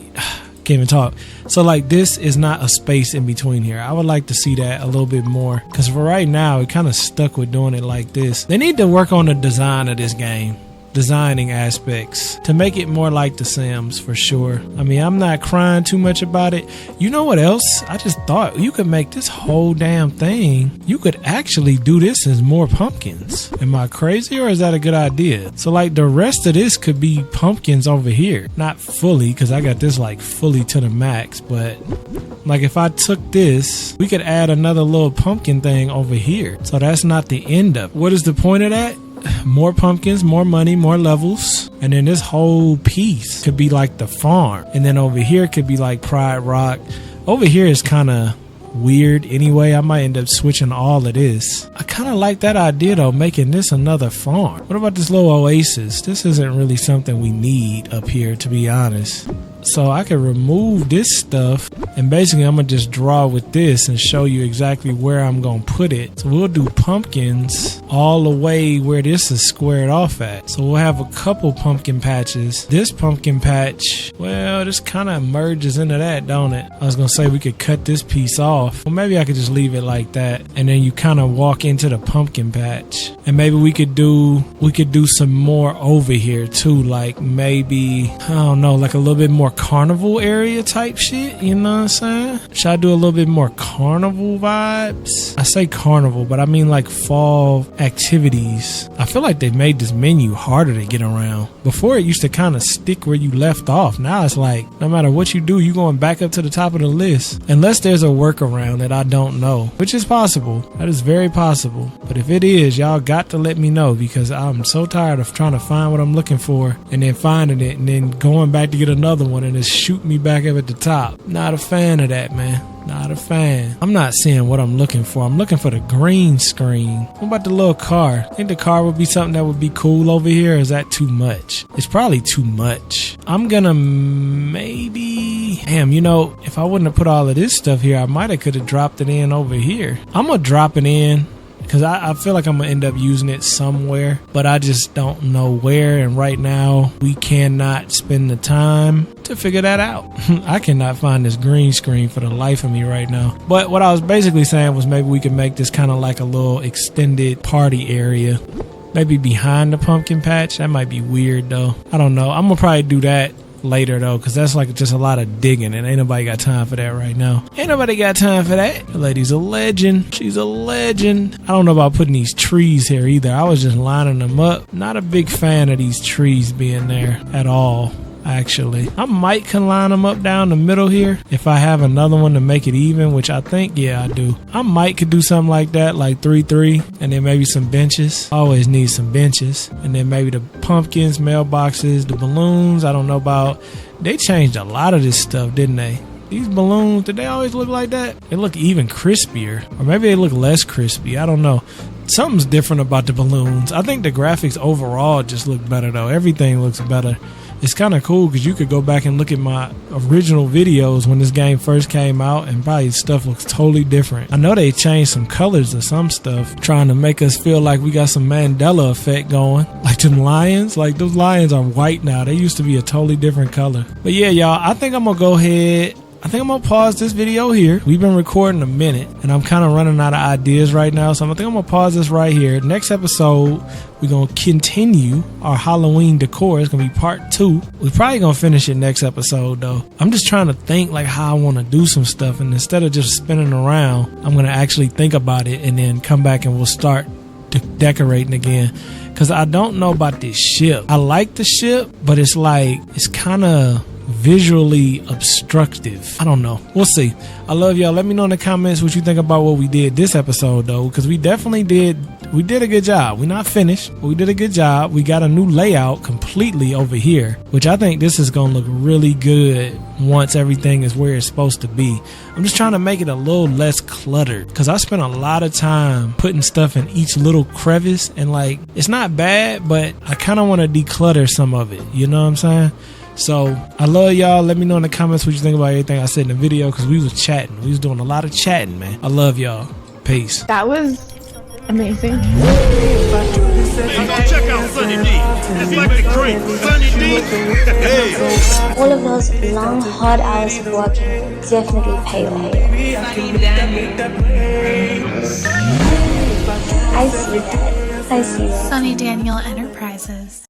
can't even talk. So like this is not a space in between here. I would like to see that a little bit more, because for right now it kind of stuck with doing it like this. They need to work on the design of this game, designing aspects to make it more like The Sims for sure. I mean, I'm not crying too much about it. You know what else? I just thought you could make this whole damn thing. You could actually do this as more pumpkins. Am I crazy, or is that a good idea? So like the rest of this could be pumpkins over here. Not fully, because I got this like fully to the max, but like if I took this, we could add another little pumpkin thing over here. So that's not the end of it. What is the point of that? More pumpkins, more money, more levels, and then this whole piece could be like the farm, and then over here could be like Pride Rock. Over here is kind of weird anyway. I might end up switching all of this. I kind of like that idea though, making this another farm. What about this little oasis? This isn't really something we need up here, to be honest. So I can remove this stuff, and basically I'm gonna just draw with this and show you exactly where I'm gonna put it. So we'll do pumpkins all the way where this is squared off at. So we'll have a couple pumpkin patches. This pumpkin patch, well, this kind of merges into that, don't it? I was gonna say we could cut this piece off. Well, maybe I could just leave it like that, and then you kind of walk into the pumpkin patch. And maybe we could do some more over here too, like maybe, I don't know, like a little bit more carnival area type shit, you know what I'm saying? Should I do a little bit more carnival vibes? I say carnival, but I mean like fall activities. I feel like they made this menu harder to get around. Before it used to kind of stick where you left off. Now it's like no matter what you do, you going back up to the top of the list, unless there's a workaround that I don't know, which is possible. That is very possible. But if it is, y'all got to let me know, because I'm so tired of trying to find what I'm looking for and then finding it and then going back to get another one going and it's shooting me back up at the top. Not a fan of that, man. Not a fan. I'm not seeing what I'm looking for. I'm looking for the green screen. What about the little car? I think the car would be something that would be cool over here. Or is that too much? It's probably too much. I'm gonna maybe... Damn, you know, if I wouldn't have put all of this stuff here, I might have could have dropped it in over here. I'm gonna drop it in because I feel like I'm gonna end up using it somewhere, but I just don't know where. And right now, we cannot spend the time to figure that out. I cannot find this green screen for the life of me right now. But what I was basically saying was maybe we could make this kind of like a little extended party area. Maybe behind the pumpkin patch. That might be weird though. I don't know. I'm gonna probably do that later though, because that's like just a lot of digging and ain't nobody got time for that right now. Ain't nobody got time for that. The lady's a legend. She's a legend. I don't know about putting these trees here either. I was just lining them up. Not a big fan of these trees being there at all. Actually, I might can line them up down the middle here if I have another one to make it even, which I think, yeah, I do. I might could do something like that, like 3-3, and then maybe some benches. Always need some benches. And then maybe the pumpkins, mailboxes, the balloons. I don't know about... They changed a lot of this stuff, didn't they? These balloons, did they always look like that? They look even crispier. Or maybe they look less crispy. I don't know. Something's different about the balloons. I think the graphics overall just look better, though. Everything looks better. It's kind of cool because you could go back and look at my original videos when this game first came out and probably stuff looks totally different. I know they changed some colors of some stuff, trying to make us feel like we got some Mandela effect going. Like them lions, like those lions are white now. They used to be a totally different color. But yeah, y'all, I think I'm going to go ahead. I think I'm going to pause this video here. We've been recording a minute and I'm kind of running out of ideas right now. So I think I'm going to pause this right here. Next episode, we're going to continue our Halloween decor. It's going to be part 2. We're probably going to finish it next episode though. I'm just trying to think like how I want to do some stuff. And instead of just spinning around, I'm going to actually think about it and then come back and we'll start decorating again. Because I don't know about this ship. I like the ship, but it's like, it's kind of visually obstructive. I don't know. We'll see. I love y'all. Let me know in the comments what you think about what we did this episode though, because we definitely did a good job. We're not finished, but we did a good job. We got a new layout completely over here, which I think this is gonna look really good once everything is where it's supposed to be. I'm just trying to make it a little less cluttered because I spent a lot of time putting stuff in each little crevice and like it's not bad, but I kind of want to declutter some of it. You know what I'm saying? So I love y'all. Let me know in the comments what you think about everything I said in the video because we was chatting. We was doing a lot of chatting, man. I love y'all. Peace. That was amazing. Hey, go check out Sonny D. It's like the great Sonny D. Hey. All of those long, hard hours of working definitely pay off. I see that. Sonny Daniel Enterprises.